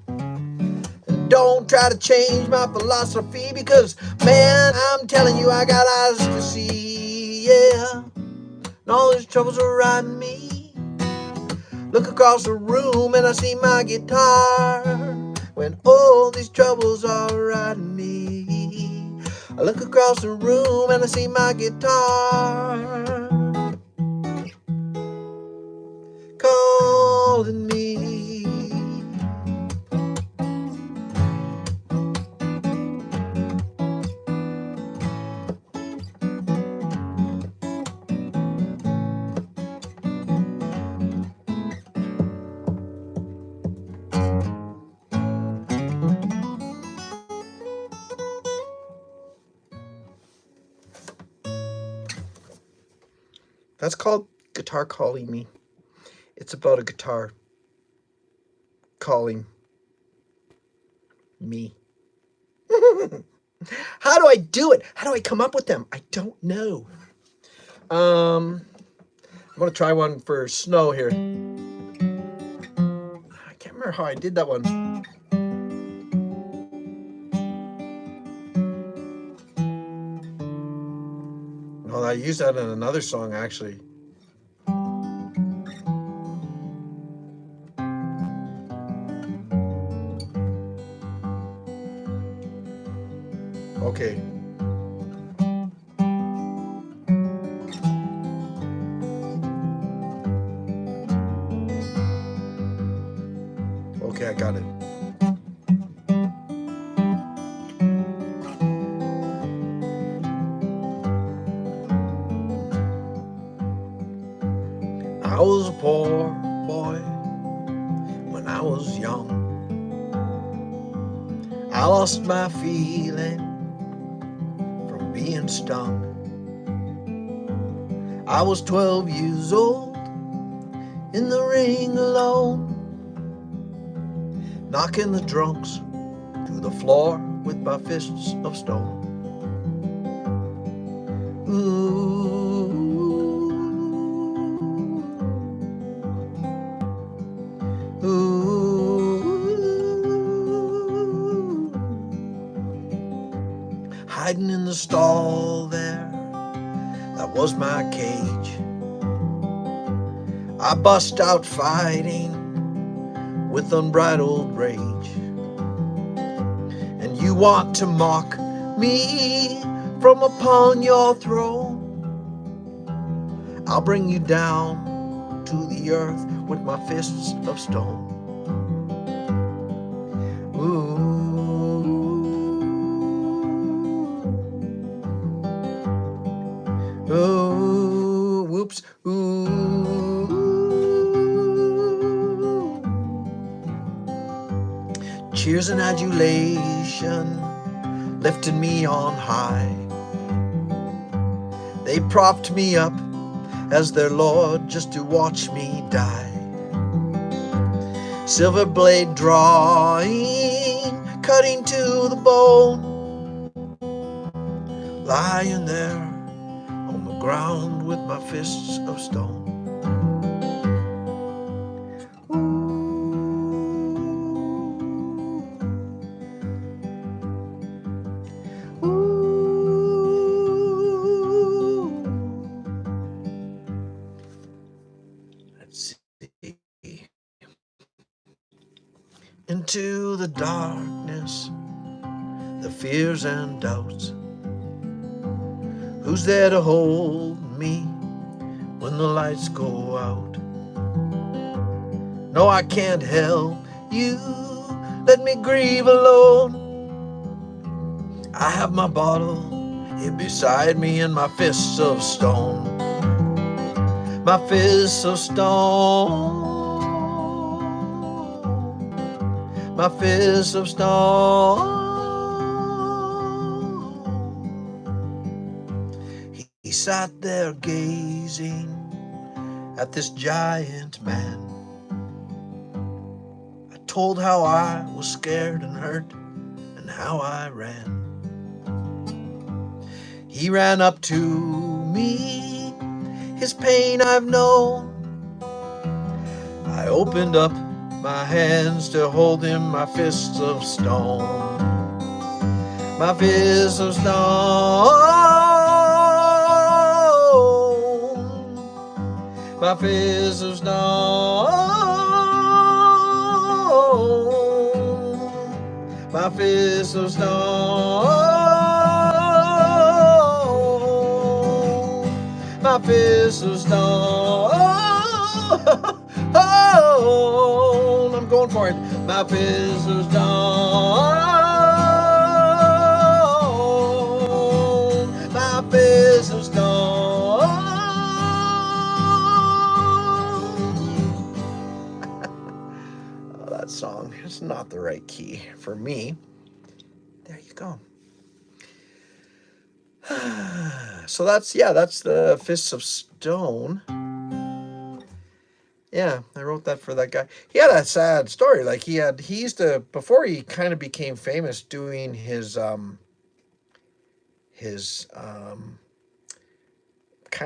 And don't try to change my philosophy, because, man, I'm telling you, I got eyes to see, yeah. And all these troubles are riding me. Look across the room and I see my guitar. When all these troubles are riding me, I look across the room and I see my guitar calling me. That's called Guitar Calling Me. It's about a guitar calling me. How do I do it? How do I come up with them? I don't know. I'm gonna try one for snow here. I can't remember how I did that one. Well, I used that in another song actually. Okay. Okay, I got it. I was a poor boy when I was young. I lost my feeling from being stung. I was 12 years old in the ring alone, knocking the drunks to the floor with my fists of stone. Ooh, ooh, hiding in the stall there, that was my cage. I bust out fighting with unbridled rage. And you want to mock me from upon your throne. I'll bring you down to the earth with my fists of stone. Ooh, ooh, whoops, ooh. Cheers and adulation lifted me on high. They propped me up as their lord just to watch me die. Silver blade drawing, cutting to the bone, lying there on the ground with my fists of stone. Let's see. Into the darkness, the fears and doubts. Who's there to hold me when the lights go out? No, I can't help you. Let me grieve alone I have my bottle here beside me and my fists of stone. My fists of stone. My fists of stone. He sat there gazing at this giant man. I told how I was scared and hurt and how I ran. He ran up to me, his pain I've known. I opened up my hands to hold him, my fists of stone. My fists of stone. My fists of stone. My fists of stone. My fists of stone. I'm going for it. My fists of stone. My fists of stone. Oh, that song is not the right key for me. There you go. So that's the Fists of Stone. Yeah, I wrote that for that guy. He had a sad story. Like he used to, before he kind of became famous, doing his kind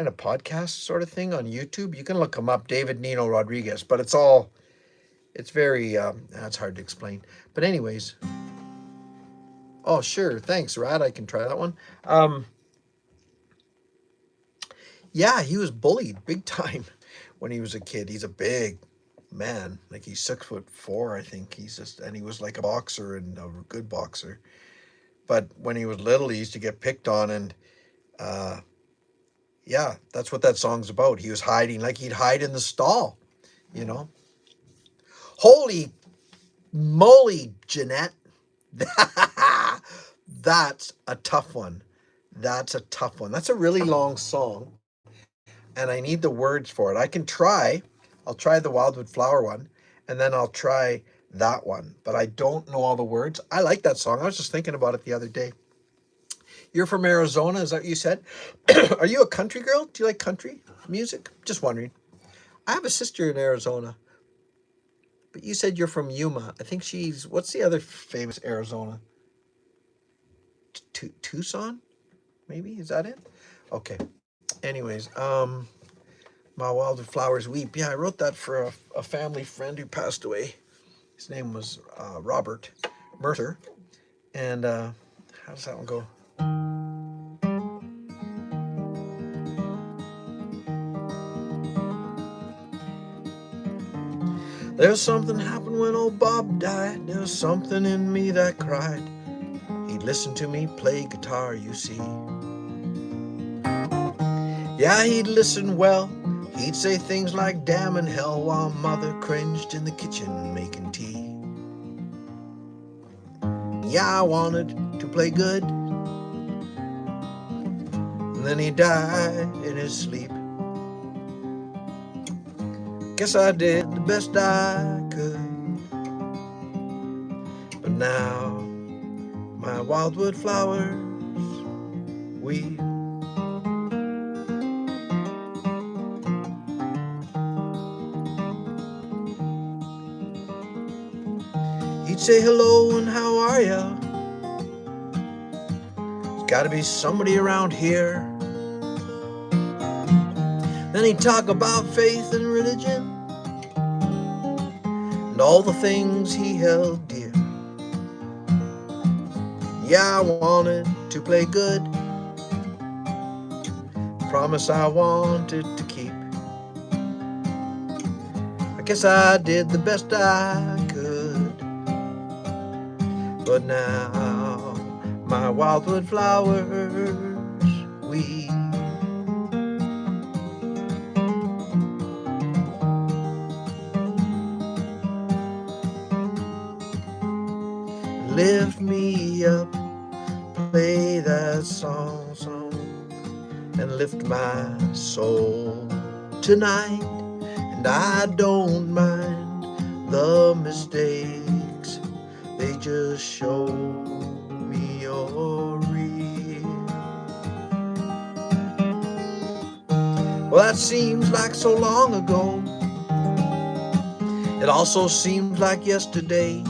of podcast sort of thing on YouTube. You can look him up, David Nino Rodriguez. But it's very it's hard to explain. But anyways, oh sure, thanks, Rad. I can try that one. Um, yeah, he was bullied big time when he was a kid. He's a big man, like he's 6'4", I think. And he was like a boxer and a good boxer. But when he was little, he used to get picked on, and uh, yeah, that's what that song's about. He was hiding, like he'd hide in the stall, you know. Holy moly, Jeanette, that's a tough one. That's a tough one. That's a really long song, and I need the words for it. I can try. I'll try the Wildwood Flower one, and then I'll try that one. But I don't know all the words. I like that song. I was just thinking about it the other day. You're from Arizona, is that what you said? Are you a country girl? Do you like country music? Just wondering. I have a sister in Arizona, but you said you're from Yuma. I think what's the other famous Arizona? Tucson? Maybe? Is that it? Okay. Anyways, My Wild Flowers Weep. Yeah, I wrote that for a family friend who passed away. His name was Robert Mercer. And how does that one go? There's something happened when old Bob died. There was something in me that cried. He'd listen to me play guitar, you see. Yeah, he'd listen well. He'd say things like damn and hell while mother cringed in the kitchen making tea. Yeah, I wanted to play good. And then he died in his sleep. Guess I did the best I could. But now my wildwood flowers weep. He'd say hello and how are ya? There's gotta be somebody around here. Then he'd talk about faith and religion and all the things he held dear. Yeah, I wanted to play good. Promise I wanted to keep. I guess I did the best I could. But now my wildwood flowers weep. Lift me up, play that song and lift my soul tonight. And I don't mind the mistakes, they just show me you're real. Well, that seems like so long ago. It also seems like yesterday.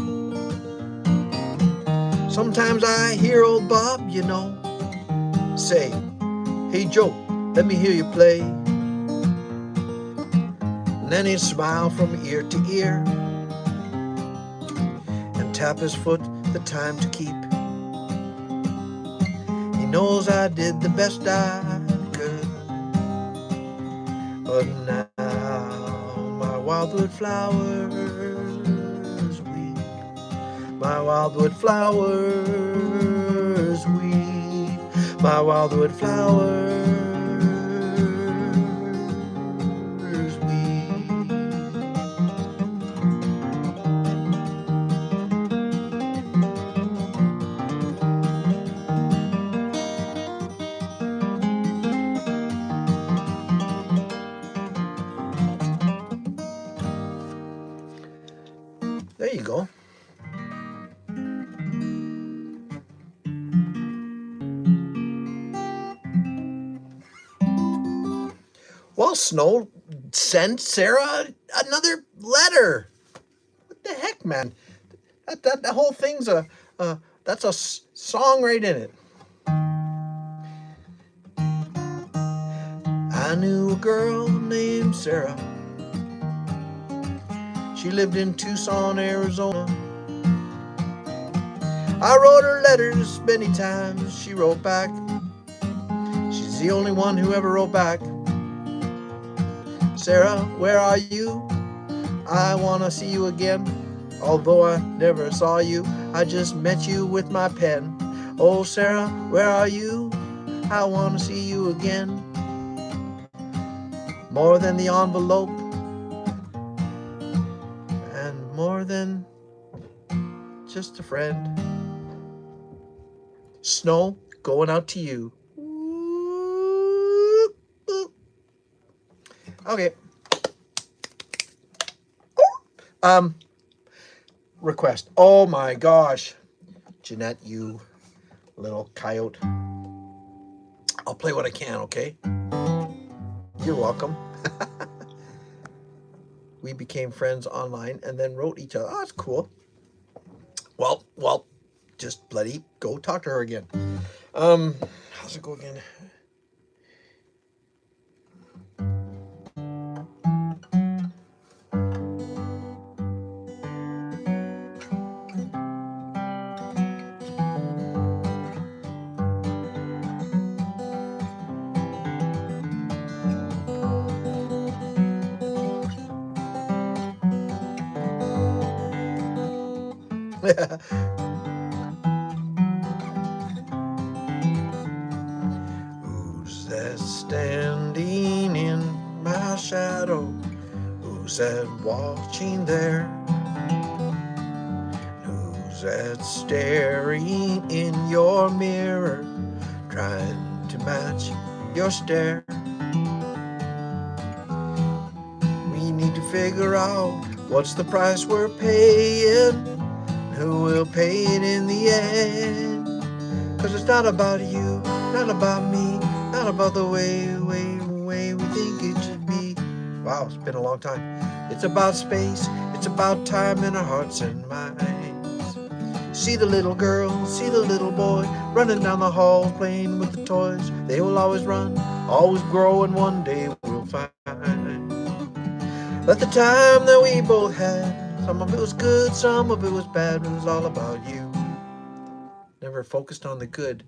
Sometimes I hear old Bob, say, "Hey Joe, let me hear you play." And then he'd smile from ear to ear and tap his foot the time to keep. He knows I did the best I could, but now my wildwood flowers weep. My wildwood flowers weep. My wildwood flowers weep. There you go. Well, Snow sent Sarah another letter. What the heck, man? That whole thing's that's a song right in it. I knew a girl named Sarah. She lived in Tucson, Arizona. I wrote her letters many times. She wrote back. She's the only one who ever wrote back. Sarah, where are you? I want to see you again. Although I never saw you, I just met you with my pen. Oh, Sarah, where are you? I want to see you again. More than the envelope, and more than just a friend. Snow, going out to you. Okay. Um, Request. Oh my gosh. Jeanette, you little coyote. I'll play what I can, okay? You're welcome. We became friends online and then wrote each other. Oh, that's cool. Well, just bloody go talk to her again. How's it go again? Who's that standing in my shadow? Who's that watching there? Who's that staring in your mirror, trying to match your stare? We need to figure out what's the price we're paying, who will pay it in the end. 'Cause it's not about you, not about me, not about the way we think it should be. Wow, it's been a long time. It's about space, it's about time in our hearts and minds. See the little girl, see the little boy, running down the hall, playing with the toys. They will always run, always grow, and one day we'll find that the time that we both had, some of it was good, some of it was bad, but it was all about you. Never focused on the good,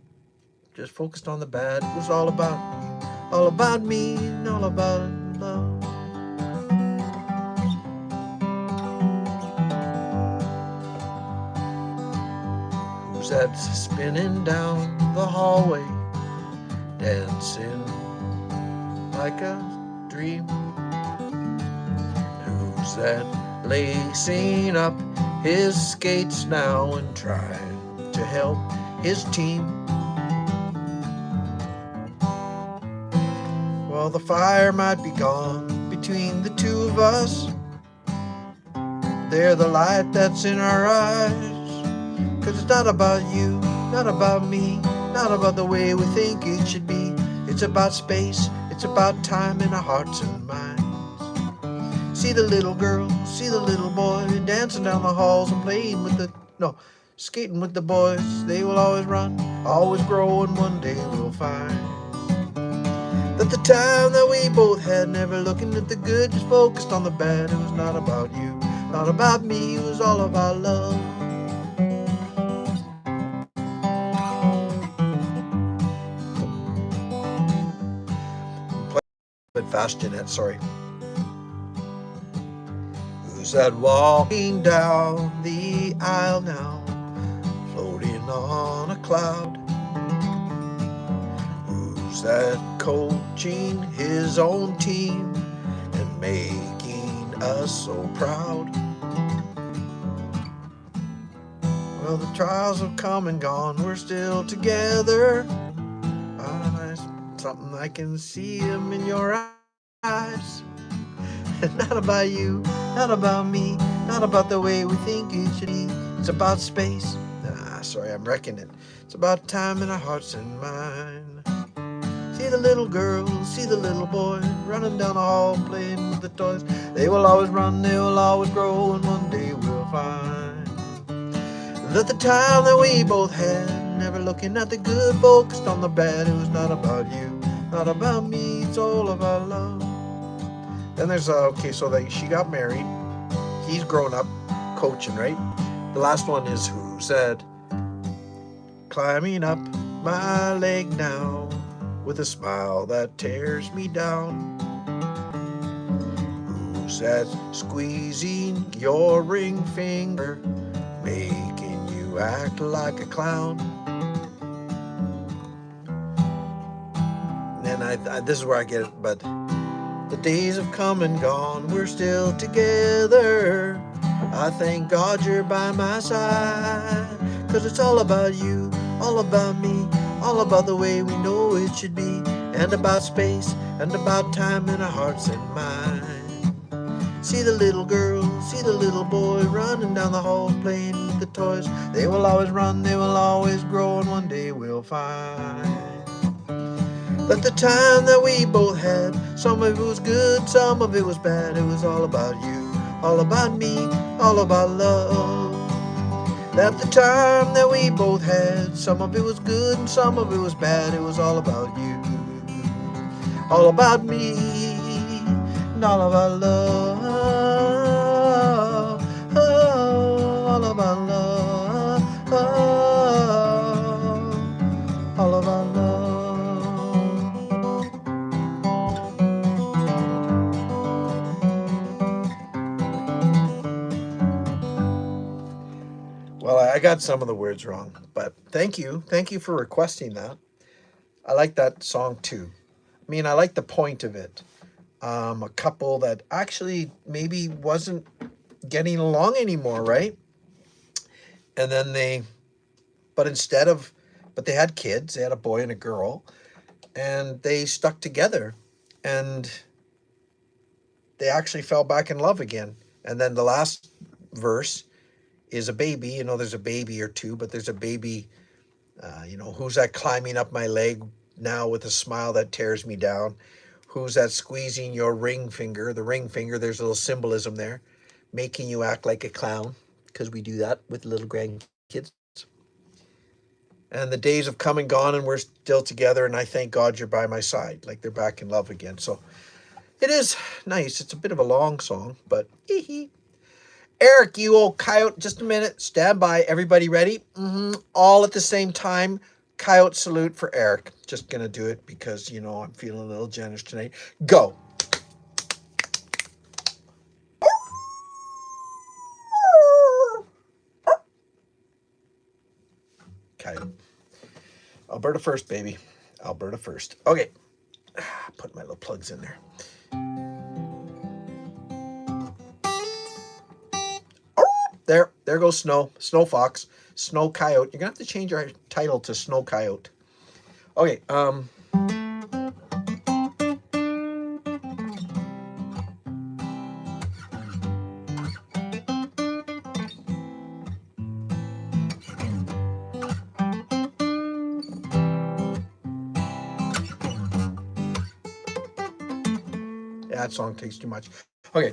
just focused on the bad. It was all about me, and all about love. Who's that spinning down the hallway, dancing like a dream? Who's that lacing up his skates now and trying to help his team? Well, the fire might be gone between the two of us. They're the light that's in our eyes. 'Cause it's not about you, not about me, not about the way we think it should be. It's about space, it's about time in our hearts and minds. See the little girl, see the little boy dancing down the halls and playing with the no, skating with the boys. They will always run, always grow, and one day we'll find that the time that we both had, never looking at the good, just focused on the bad. It was not about you, not about me, it was all about love. Play a bit fast, Jeanette, sorry. Who's that walking down the aisle now, floating on a cloud? Who's that coaching his own team and making us so proud? Well, the trials have come and gone, we're still together. Something I can see them in your eyes. Not about you, not about me, not about the way we think it should be. It's about space. Sorry, I'm wrecking it. It's about time in our hearts and minds. See the little girl, see the little boy running down the hall playing with the toys. They will always run, they will always grow, and one day we'll find that the time that we both had, never looking at the good, focused on the bad. It was not about you, not about me, it's all about love. Then there's okay, so she got married. He's grown up, coaching, right? The last one is who said, climbing up my leg now with a smile that tears me down. Who's that squeezing your ring finger, making you act like a clown? And this is where I get it, but the days have come and gone, we're still together. I thank God you're by my side. 'Cause it's all about you, all about me, all about the way we know it should be. And about space, and about time in our hearts and minds. See the little girl, see the little boy running down the hall playing with the toys. They will always run, they will always grow, and one day we'll find that the time that we both had, some of it was good, some of it was bad. It was all about you, all about me, all about love. That the time that we both had, some of it was good and some of it was bad. It was all about you, all about me, and all about love. Oh, all about love. Oh, all about love. Well, I got some of the words wrong, but thank you. Thank you for requesting that. I like that song too. I mean, I like the point of it. A couple that actually maybe wasn't getting along anymore, right? And then but instead of, but they had kids, they had a boy and a girl, and they stuck together and they actually fell back in love again. And then the last verse is a baby. There's a baby or two, but there's a baby. Who's that climbing up my leg now with a smile that tears me down? Who's that squeezing your ring finger? The ring finger, there's a little symbolism there, making you act like a clown, because we do that with little grandkids. And the days have come and gone, and we're still together, and I thank God you're by my side. Like they're back in love again. So it is nice. It's a bit of a long song, but hee hee. Eric, you old coyote, just a minute. Stand by. Everybody ready? All at the same time. Coyote salute for Eric. Just going to do it because, I'm feeling a little generous tonight. Go. Coyote. Alberta first, baby. Alberta first. Okay. Put my little plugs in there. There goes Snow. Snow Fox. Snow Coyote. You're going to have to change our title to Snow Coyote. Okay. that song takes too much. Okay.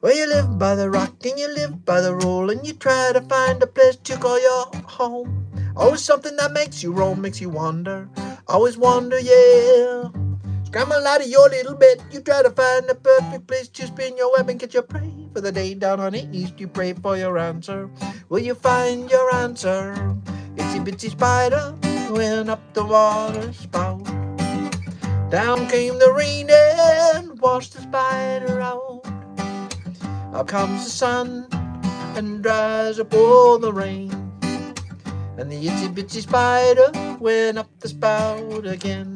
Well, you live by the rock and you live by the roll, and you try to find a place to call your home. Always something that makes you roam, makes you wonder. Always wonder, yeah. Scramble out of your little bed, you try to find the perfect place to spin your web and get your prey. For the day down on it east, you pray for your answer. Will you find your answer? Itsy bitsy spider went up the water spout. Down came the rain and washed the spider out. Up comes the sun and dries up all the rain. And the itsy bitsy spider went up the spout again.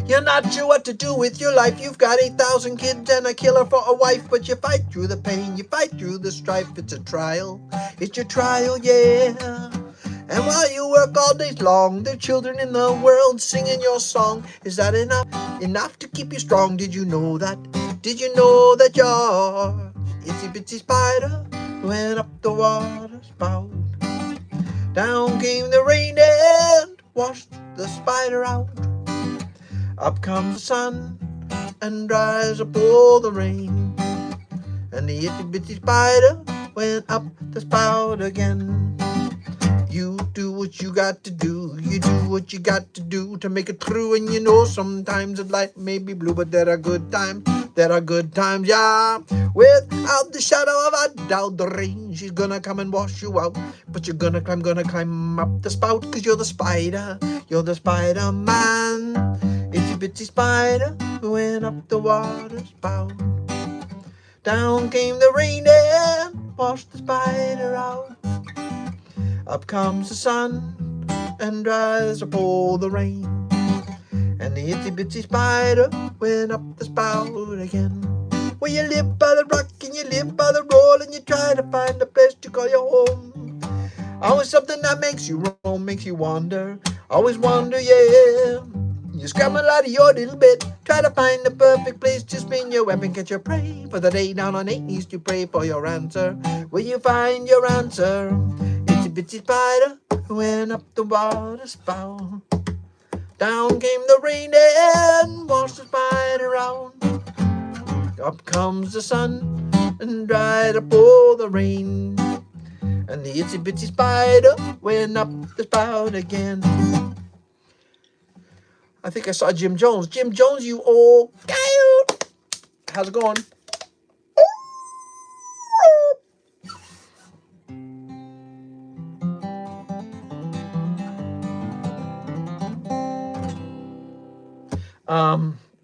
You're not sure what to do with your life. You've got 8,000 kids and a killer for a wife. But you fight through the pain, you fight through the strife. It's a trial, it's your trial, yeah. And while you work all day long, there are children in the world singing your song. Is that enough? Enough to keep you strong? Did you know that? Did you know that your itsy bitsy spider went up the water spout? Down came the rain and washed the spider out. Up comes the sun and dries up all the rain. And the itsy bitsy spider went up the spout again. You do what you got to do. You do what you got to do to make it through. And you know sometimes life may be blue, but there are good times. There are good times, yeah. Without the shadow of a doubt, the rain, she's gonna come and wash you out. But you're gonna climb up the spout, 'cause you're the spider. You're the Spider-Man. Itsy bitsy spider who went up the water spout. Down came the rain and washed the spider out. Up comes the sun and dries up all the rain. And the itsy bitsy spider went up the spout again. Well, you live by the rock and you live by the roll, and you try to find a place to call your home. Always something that makes you roam, makes you wonder. Always wonder, yeah. You scramble out of your little bed, try to find the perfect place to spin your web and catch your prey. For the day down on 8 east, you pray for your answer. Will you find your answer? Itsy bitsy spider went up the water spout. Down came the rain and washed the spider out. Up comes the sun and dried up all the rain. And the itsy bitsy spider went up the spout again. I think I saw Jim Jones. Jim Jones, you old coyote. How's it going?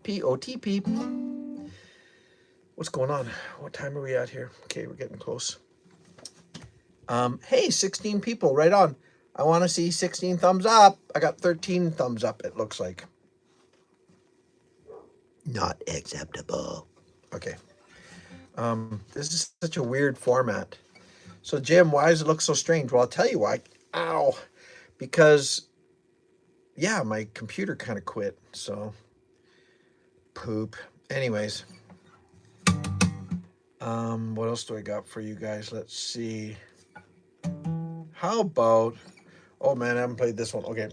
P-O-T-P. What's going on? What time are we at here? Okay, we're getting close. Hey, 16 people, right on. I want to see 16 thumbs up. I got 13 thumbs up, it looks like. Not acceptable. Okay. This is such a weird format. So, Jim, why does it look so strange? Well, I'll tell you why. Ow. Because, yeah, my computer kind of quit. So, poop. Anyways. What else do I got for you guys? Let's see. How about... Oh, man, I haven't played this one. Okay.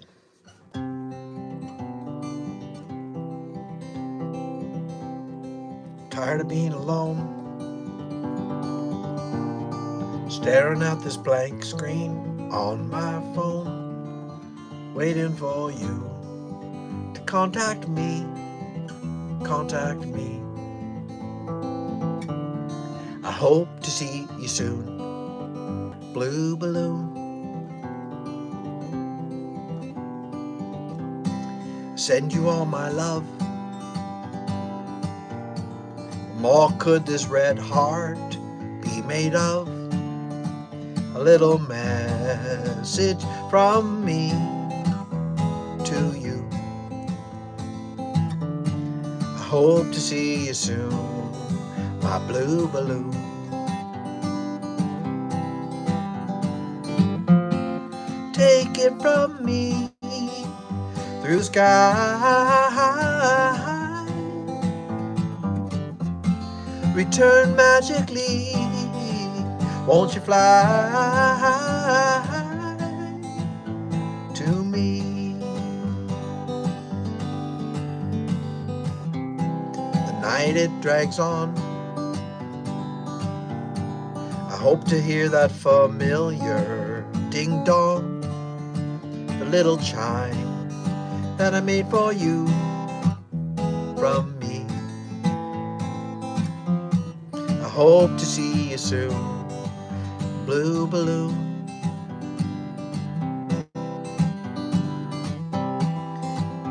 Tired of being alone, staring at this blank screen on my phone, waiting for you to contact me. I hope to see you soon, blue balloon. Send you all my love. More could this red heart be made of? A little message from me to you. I hope to see you soon, my blue balloon. Take it from me through the sky. Return magically, won't you fly to me? night it drags on. I hope to hear that familiar ding-dong, the little chime that I made for you from me. I hope to see you soon, blue balloon.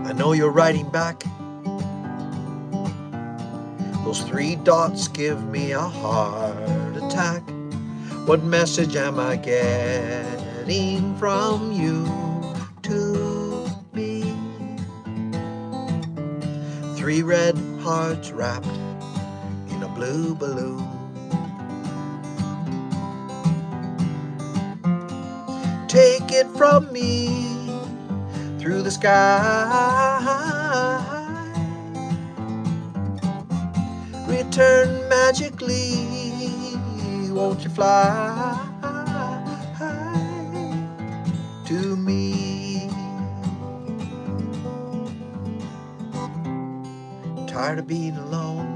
I know you're writing back. Those 3 dots give me a heart attack. What message am I getting from you to me? 3 red hearts wrapped in a blue balloon. Take it from me through the sky. Return magically, won't you fly to me? Tired of being alone,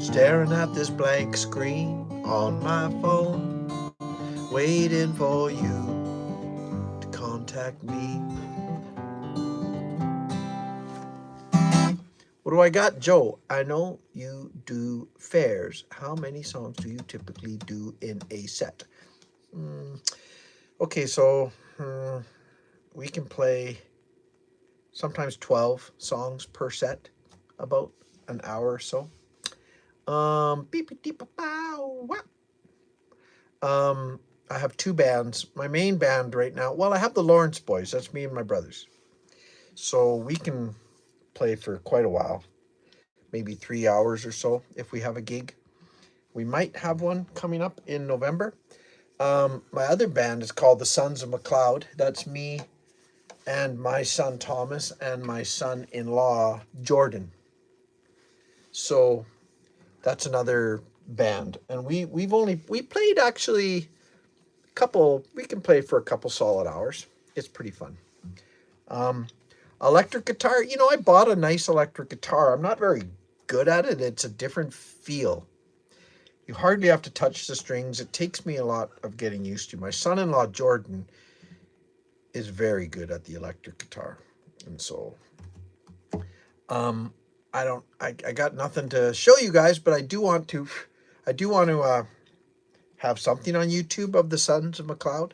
staring at this blank screen on my phone, waiting for you to contact me. What do I got? Joe, I know you do fairs. How many songs do you typically do in a set? Okay, so we can play sometimes 12 songs per set, about an hour or so. Beep, beep, beep, bow, wow. I have 2 bands. My main band right now, well, I have the Laurence boys. That's me and my brothers. So we can play for quite a while, maybe 3 hours or so if we have a gig. We might have one coming up in November. My other band is called the Sons of McLeod. That's me and my son Thomas and my son-in-law Jordan. So that's another band, and we played actually a couple. We can play for a couple solid hours. It's pretty fun. Electric guitar. I bought a nice electric guitar. I'm not very good at it. It's a different feel. You hardly have to touch the strings. It takes me a lot of getting used to. My son-in-law Jordan is very good at the electric guitar, and so I got nothing to show you guys, but I do want to have something on YouTube of the Sons of McLeod.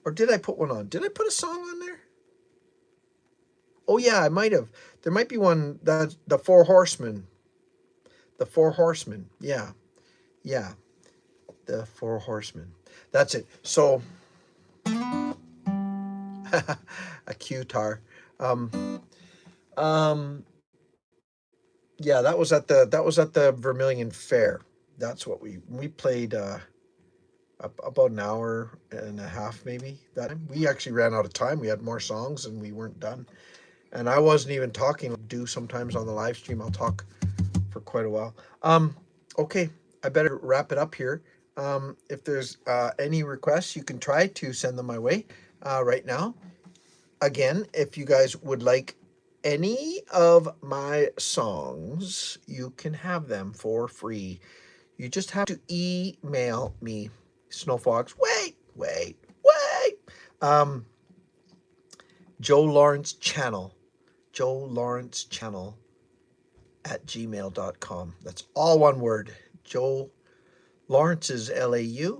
Or did I put one on? Did I put a song on there? Oh yeah, I might have. There might be one that the Four Horsemen. The Four Horsemen. Yeah. Yeah. The Four Horsemen. That's it. So a guitar. Um yeah, that was at the Vermilion Fair. That's what we played about an hour and a half maybe that time. We actually ran out of time. We had more songs and we weren't done. And I wasn't even talking. Do sometimes on the live stream I'll talk for quite a while. Okay, I better wrap it up here. If there's any requests, you can try to send them my way right now. Again, if you guys would like any of my songs, you can have them for free. You just have to email me, Snowfox. Wait. Um, Joe Laurence Channel. Joe Laurence Channel at gmail.com. That's all one word. Joe Laurence is Laurence.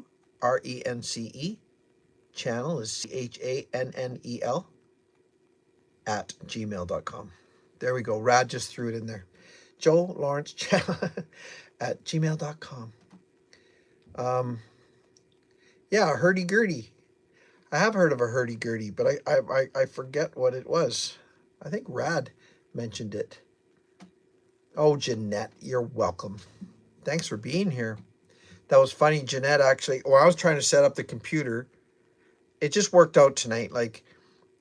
Channel is Channel at gmail.com. There we go. Rad just threw it in there. Joe Laurence Channel at gmail.com. Yeah, hurdy-gurdy. I have heard of a hurdy-gurdy, but I forget what it was. I think Rad mentioned it. Oh, Jeanette, you're welcome. Thanks for being here. That was funny. Jeanette actually, I was trying to set up the computer. It just worked out tonight. Like,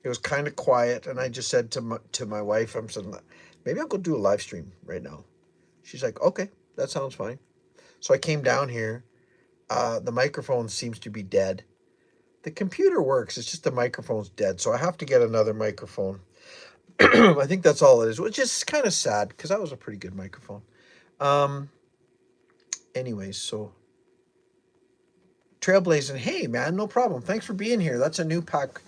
it was kind of quiet, and I just said to my wife, I'm saying, maybe I'll go do a live stream right now. She's like, okay, that sounds fine. So I came down here. The microphone seems to be dead. The computer works. It's just the microphone's dead. So I have to get another microphone. I think that's all it is, which is kind of sad because that was a pretty good microphone. Um, anyways, so Trailblazing, hey man, no problem. Thanks for being here. That's a new pack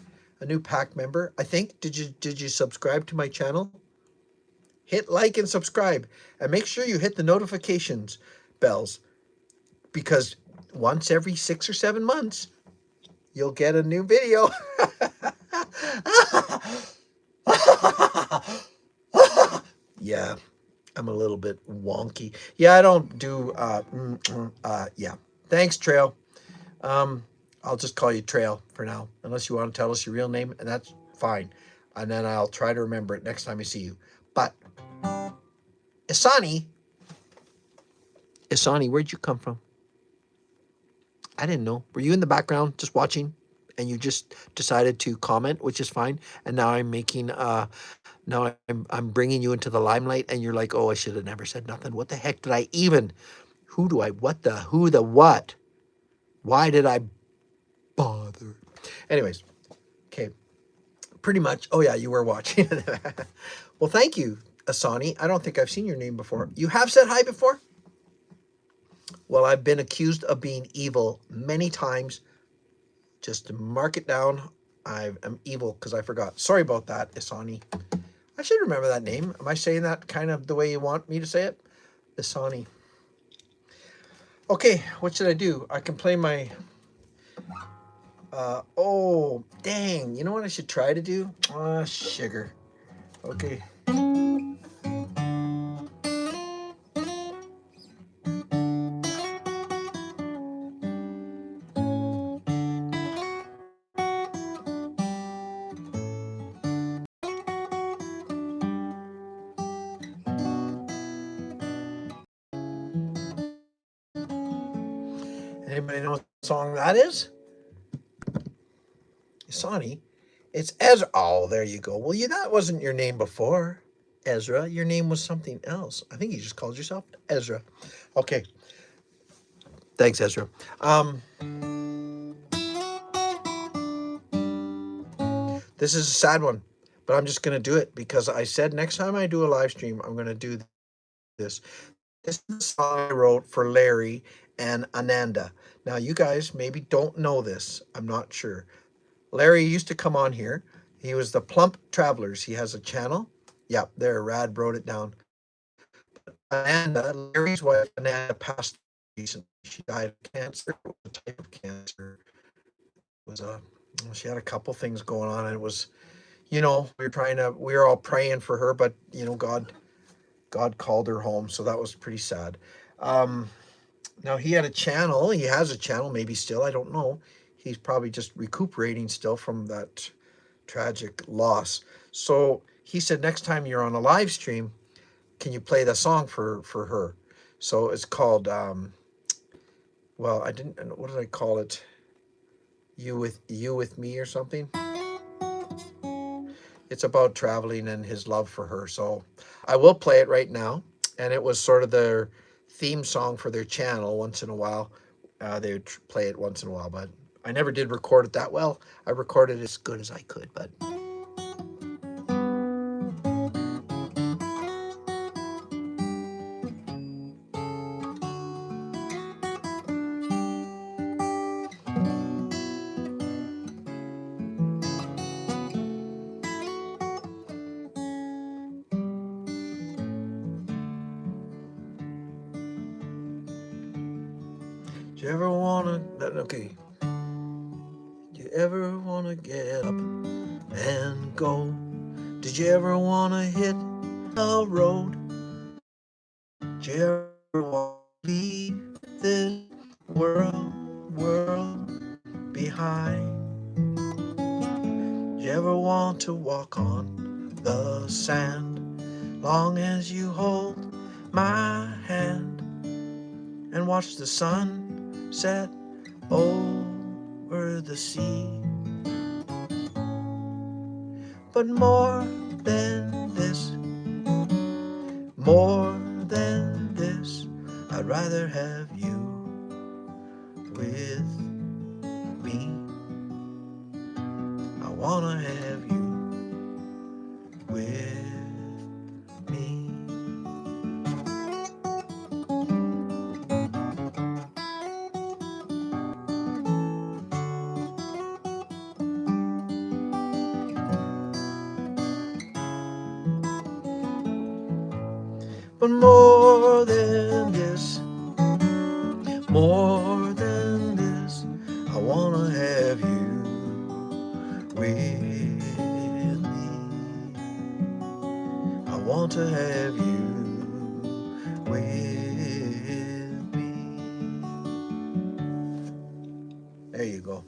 member. I think. Did you subscribe to my channel? Hit like and subscribe, and make sure you hit the notifications bells because once every 6 or 7 months you'll get a new video. Yeah, I'm a little bit wonky. Yeah, I don't do. Yeah. Thanks, Trail. Um, I'll just call you Trail for now, unless you want to tell us your real name, and that's fine. And then I'll try to remember it next time I see you. But Isani, Isani, where'd you come from? I didn't know. Were you in the background just watching, and you just decided to comment, which is fine? And now I'm making now I'm bringing you into the limelight, and you're like, oh, I should have never said nothing. What the heck did I even? Who do I? What the? Who the what? Why did I bother? Anyways, okay. Pretty much. Oh yeah, you were watching. Well, thank you, Asani. I don't think I've seen your name before. You have said hi before? Well, I've been accused of being evil many times. Just to mark it down, I am evil because I forgot. Sorry about that, Asani. I should remember that name. Am I saying that kind of the way you want me to say it? Asani. Okay, what should I do? I can play my. Oh, dang. You know what I should try to do? Ah, sugar. Okay. Anybody know what song that is? Sonny, it's Ezra. Oh, there you go. Well, that wasn't your name before, Ezra. Your name was something else. I think you just called yourself Ezra. Okay. Thanks, Ezra. Um, this is a sad one, but I'm just going to do it because I said next time I do a live stream, I'm going to do this. This is the song I wrote for Larry and Ananda. Now, you guys maybe don't know this. I'm not sure. Larry used to come on here. He was the Plump Travelers. He has a channel. Yep, there, Rad wrote it down. Ananda, Larry's wife, Ananda, passed recently. She died of cancer. It was a type of cancer. It was she had a couple things going on, and it was, we were all praying for her, but God called her home, so that was pretty sad. Um, Now he had a channel. He has a channel, maybe still. I don't know. He's probably just recuperating still from that tragic loss. So he said, next time you're on a live stream, can you play the song for her? So it's called well, I didn't, what did I call it? You with me or something. It's about traveling and his love for her. So I will play it right now. And it was sort of their theme song for their channel. Once in a while they would play it once in a while, but I never did record it that well. I recorded it as good as I could, but do you ever wanna, okay, do you ever wanna get up and go? Did you ever wanna hit a road? Did you ever wanna leave this world behind? Did you ever want to walk on the sand? Long as you hold my hand and watch the sun set over the sea. But more than this, I'd rather have you with me. I wanna have you with me. But more than this, I wanna have you with me. I want to have you with me. There you go.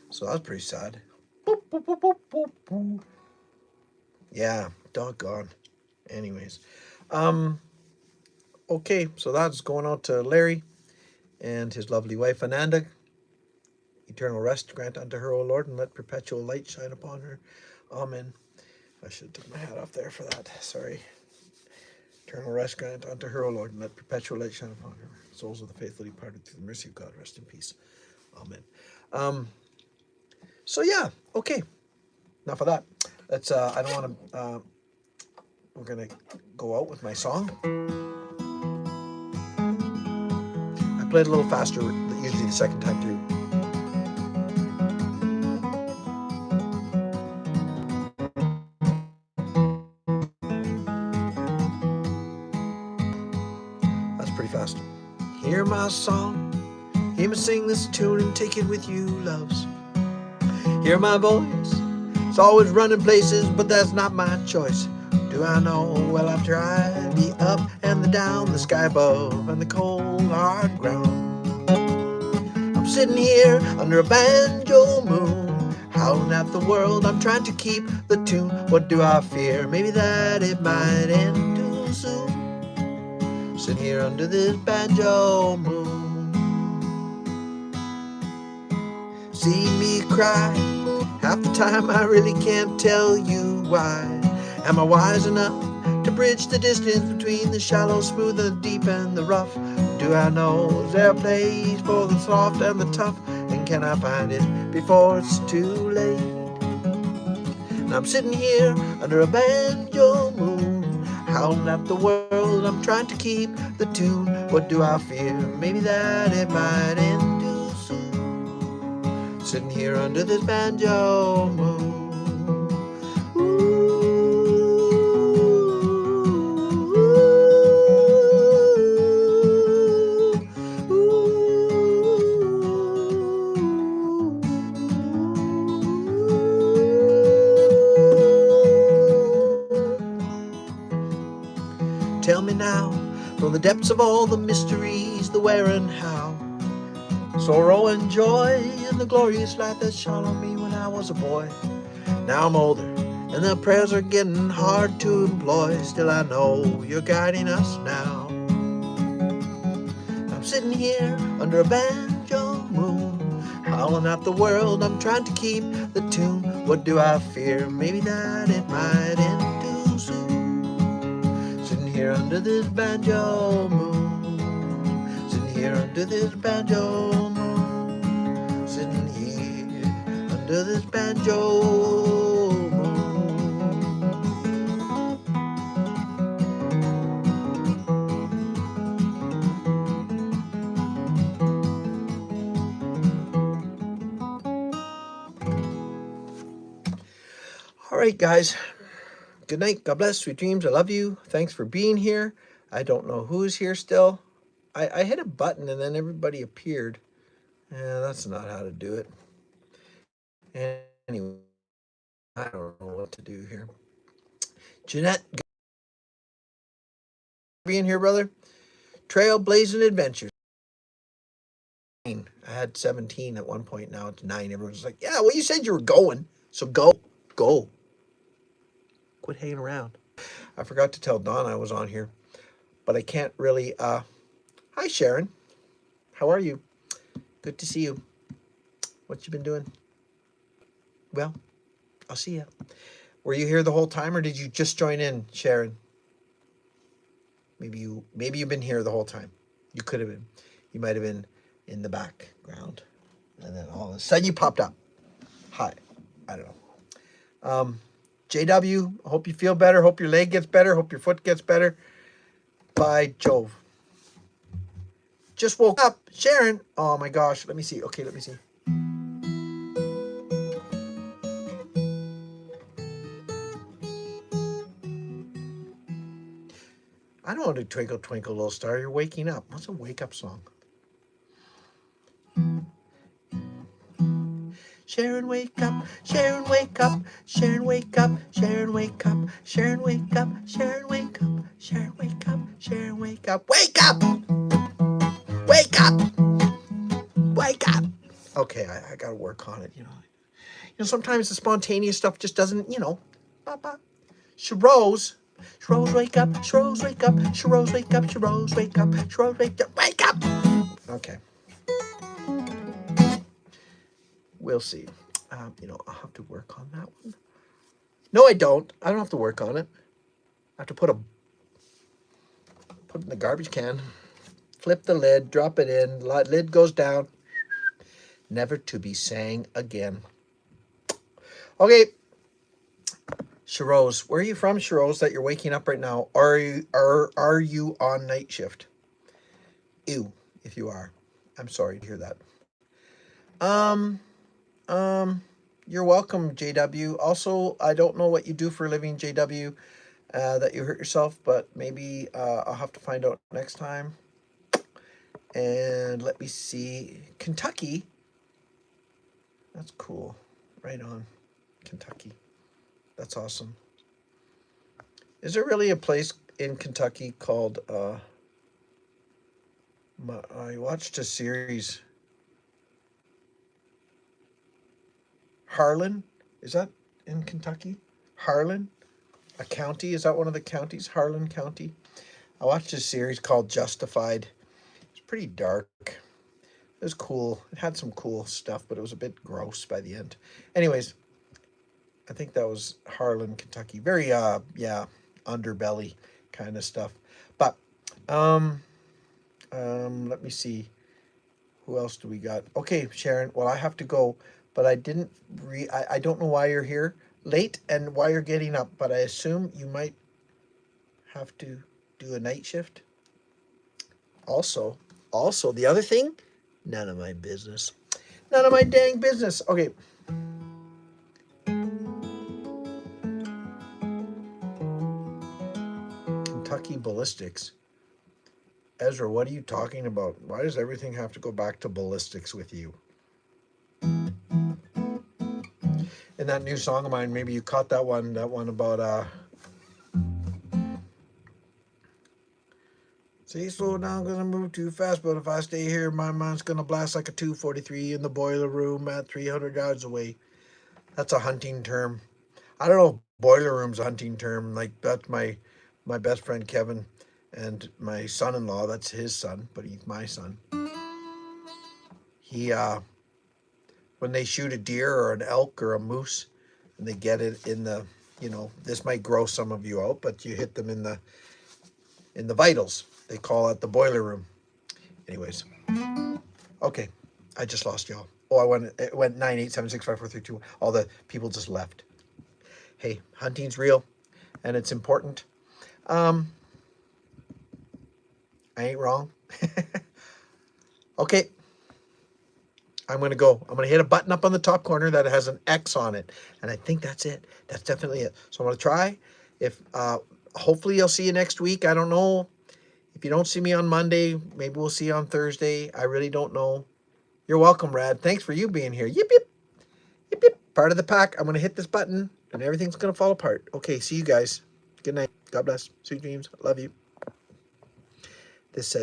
So that's pretty sad. Boop, boop, boop, boop, boop, boop. Yeah, doggone. Anyways, um, okay, so that's going out to Larry and his lovely wife Ananda. Eternal rest grant unto her, O Lord, and let perpetual light shine upon her. Amen. I should have took my hat off there for that. Sorry. Eternal rest grant unto her, O Lord, and let perpetual light shine upon her. Souls of the faithful departed through the mercy of God, rest in peace. Amen. Um, so yeah, okay. Enough of that. Let's. I don't want to. We're gonna go out with my song. I played a little faster, usually the second time through. That's pretty fast. Hear my song. Hear me sing this tune and take it with you, loves. Hear my voice. It's always running places, but that's not my choice. Do I know? Well, I've tried the up and the down, the sky above and the cold hard ground. I'm sitting here under a banjo moon, howling at the world. I'm trying to keep the tune. What do I fear? Maybe that it might end too soon. Sitting here under this banjo moon. See me cry. Half the time I really can't tell you why. Am I wise enough to bridge the distance between the shallow, smooth, and the deep and the rough? Do I know is there a place for the soft and the tough? And can I find it before it's too late? And I'm sitting here under a banjo moon, howling at the world. I'm trying to keep the tune. What do I fear? Maybe that it might end too soon. Sitting here under this banjo moon. Tell me now, from the depths of all the mysteries, the where and how, sorrow and joy, and the glorious light that shone on me when I was a boy. Now I'm older, and the prayers are getting hard to employ. Still I know you're guiding us now. I'm sitting here under a banjo moon, howling at the world. I'm trying to keep the tune. What do I fear? Maybe that it might end too soon. Sitting here under this banjo moon. Sitting here under this banjo moon. Sitting here under this banjo moon. All right, guys. Good night. God bless. Sweet dreams. I love you. Thanks for being here. I don't know who's here still. I hit a button and then everybody appeared. Yeah, that's not how to do it. Anyway, I don't know what to do here. Jeanette, being here, brother. Trailblazing adventures. I had 17 at one point. Now it's 9. Everyone's like, yeah, well, you said you were going. So go. Go. Quit hanging around. I forgot to tell Donna I was on here, but I can't really. Hi, Sharon. How are you? Good to see you. What you been doing? Well, I'll see you. Were you here the whole time, or did you just join in, Sharon? Maybe you've been here the whole time. You could have been. You might have been in the background, and then all of a sudden you popped up. Hi. I don't know. JW, hope you feel better. Hope your leg gets better. Hope your foot gets better. By Jove. Just woke up. Sharon. Oh my gosh. Let me see. Okay, let me see. I don't want to Twinkle Twinkle Little Star. You're waking up. What's a wake up song? Sharon, wake up. Sharon, wake up. Sharon, wake up. Sharon, wake up. Sharon, wake up. Sharon, wake up. Sharon, wake up. Sharon, wake up. Wake up! Wake up! Wake up! Okay, I gotta work on it, you know. Sometimes the spontaneous stuff just doesn't, Sharose. Sharose, wake up. Sharose, wake up. Sharose, wake up. Sharose, wake up. Sharose, wake up. Wake up! Okay. We'll see. I'll have to work on that one. No, I don't. I don't have to work on it. I have to put it in the garbage can. Flip the lid, drop it in. Lid goes down. Never to be sang again. Okay. Sharose, where are you from, Sharose, that you're waking up right now? Are you on night shift? Ew, if you are. I'm sorry to hear that. Um, you're welcome, JW. Also, I don't know what you do for a living, JW, that you hurt yourself, but maybe I'll have to find out next time. And let me see. Kentucky. That's cool. Right on. Kentucky. That's awesome. Is there really a place in Kentucky called I watched a series. Harlan? Is that in Kentucky? Harlan? A county? Is that one of the counties? Harlan County? I watched a series called Justified. It's pretty dark. It was cool. It had some cool stuff, but it was a bit gross by the end. Anyways, I think that was Harlan, Kentucky. Very underbelly kind of stuff. But let me see. Who else do we got? Okay, Sharon. Well, I have to go, but I didn't I don't know why you're here late and why you're getting up, but I assume you might have to do a night shift. Also, the other thing, none of my business. None of my dang business. Okay. Kentucky ballistics. Ezra, what are you talking about? Why does everything have to go back to ballistics with you? In that new song of mine, maybe you caught that one about say slow down because I move too fast, but if I stay here, my mind's gonna blast like a 243 in the boiler room at 300 yards away. That's a hunting term. I don't know if boiler room's a hunting term. Like that's my best friend Kevin and my son-in-law, that's his son, but he's my son. He when they shoot a deer or an elk or a moose and they get it in the, this might gross some of you out, but you hit them in the vitals. They call it the boiler room. Anyways, okay, I just lost y'all. Oh, it went 987654321. All the people just left. Hey, hunting's real, and it's important. I ain't wrong. Okay, I'm going to go. I'm going to hit a button up on the top corner that has an X on it. And I think that's it. That's definitely it. So I'm going to try. If hopefully I'll see you next week. I don't know. If you don't see me on Monday, maybe we'll see you on Thursday. I really don't know. You're welcome, Rad. Thanks for you being here. Yip, yip. Yip, yip. Part of the pack. I'm going to hit this button and everything's going to fall apart. Okay, see you guys. Good night. God bless. Sweet dreams. Love you. This says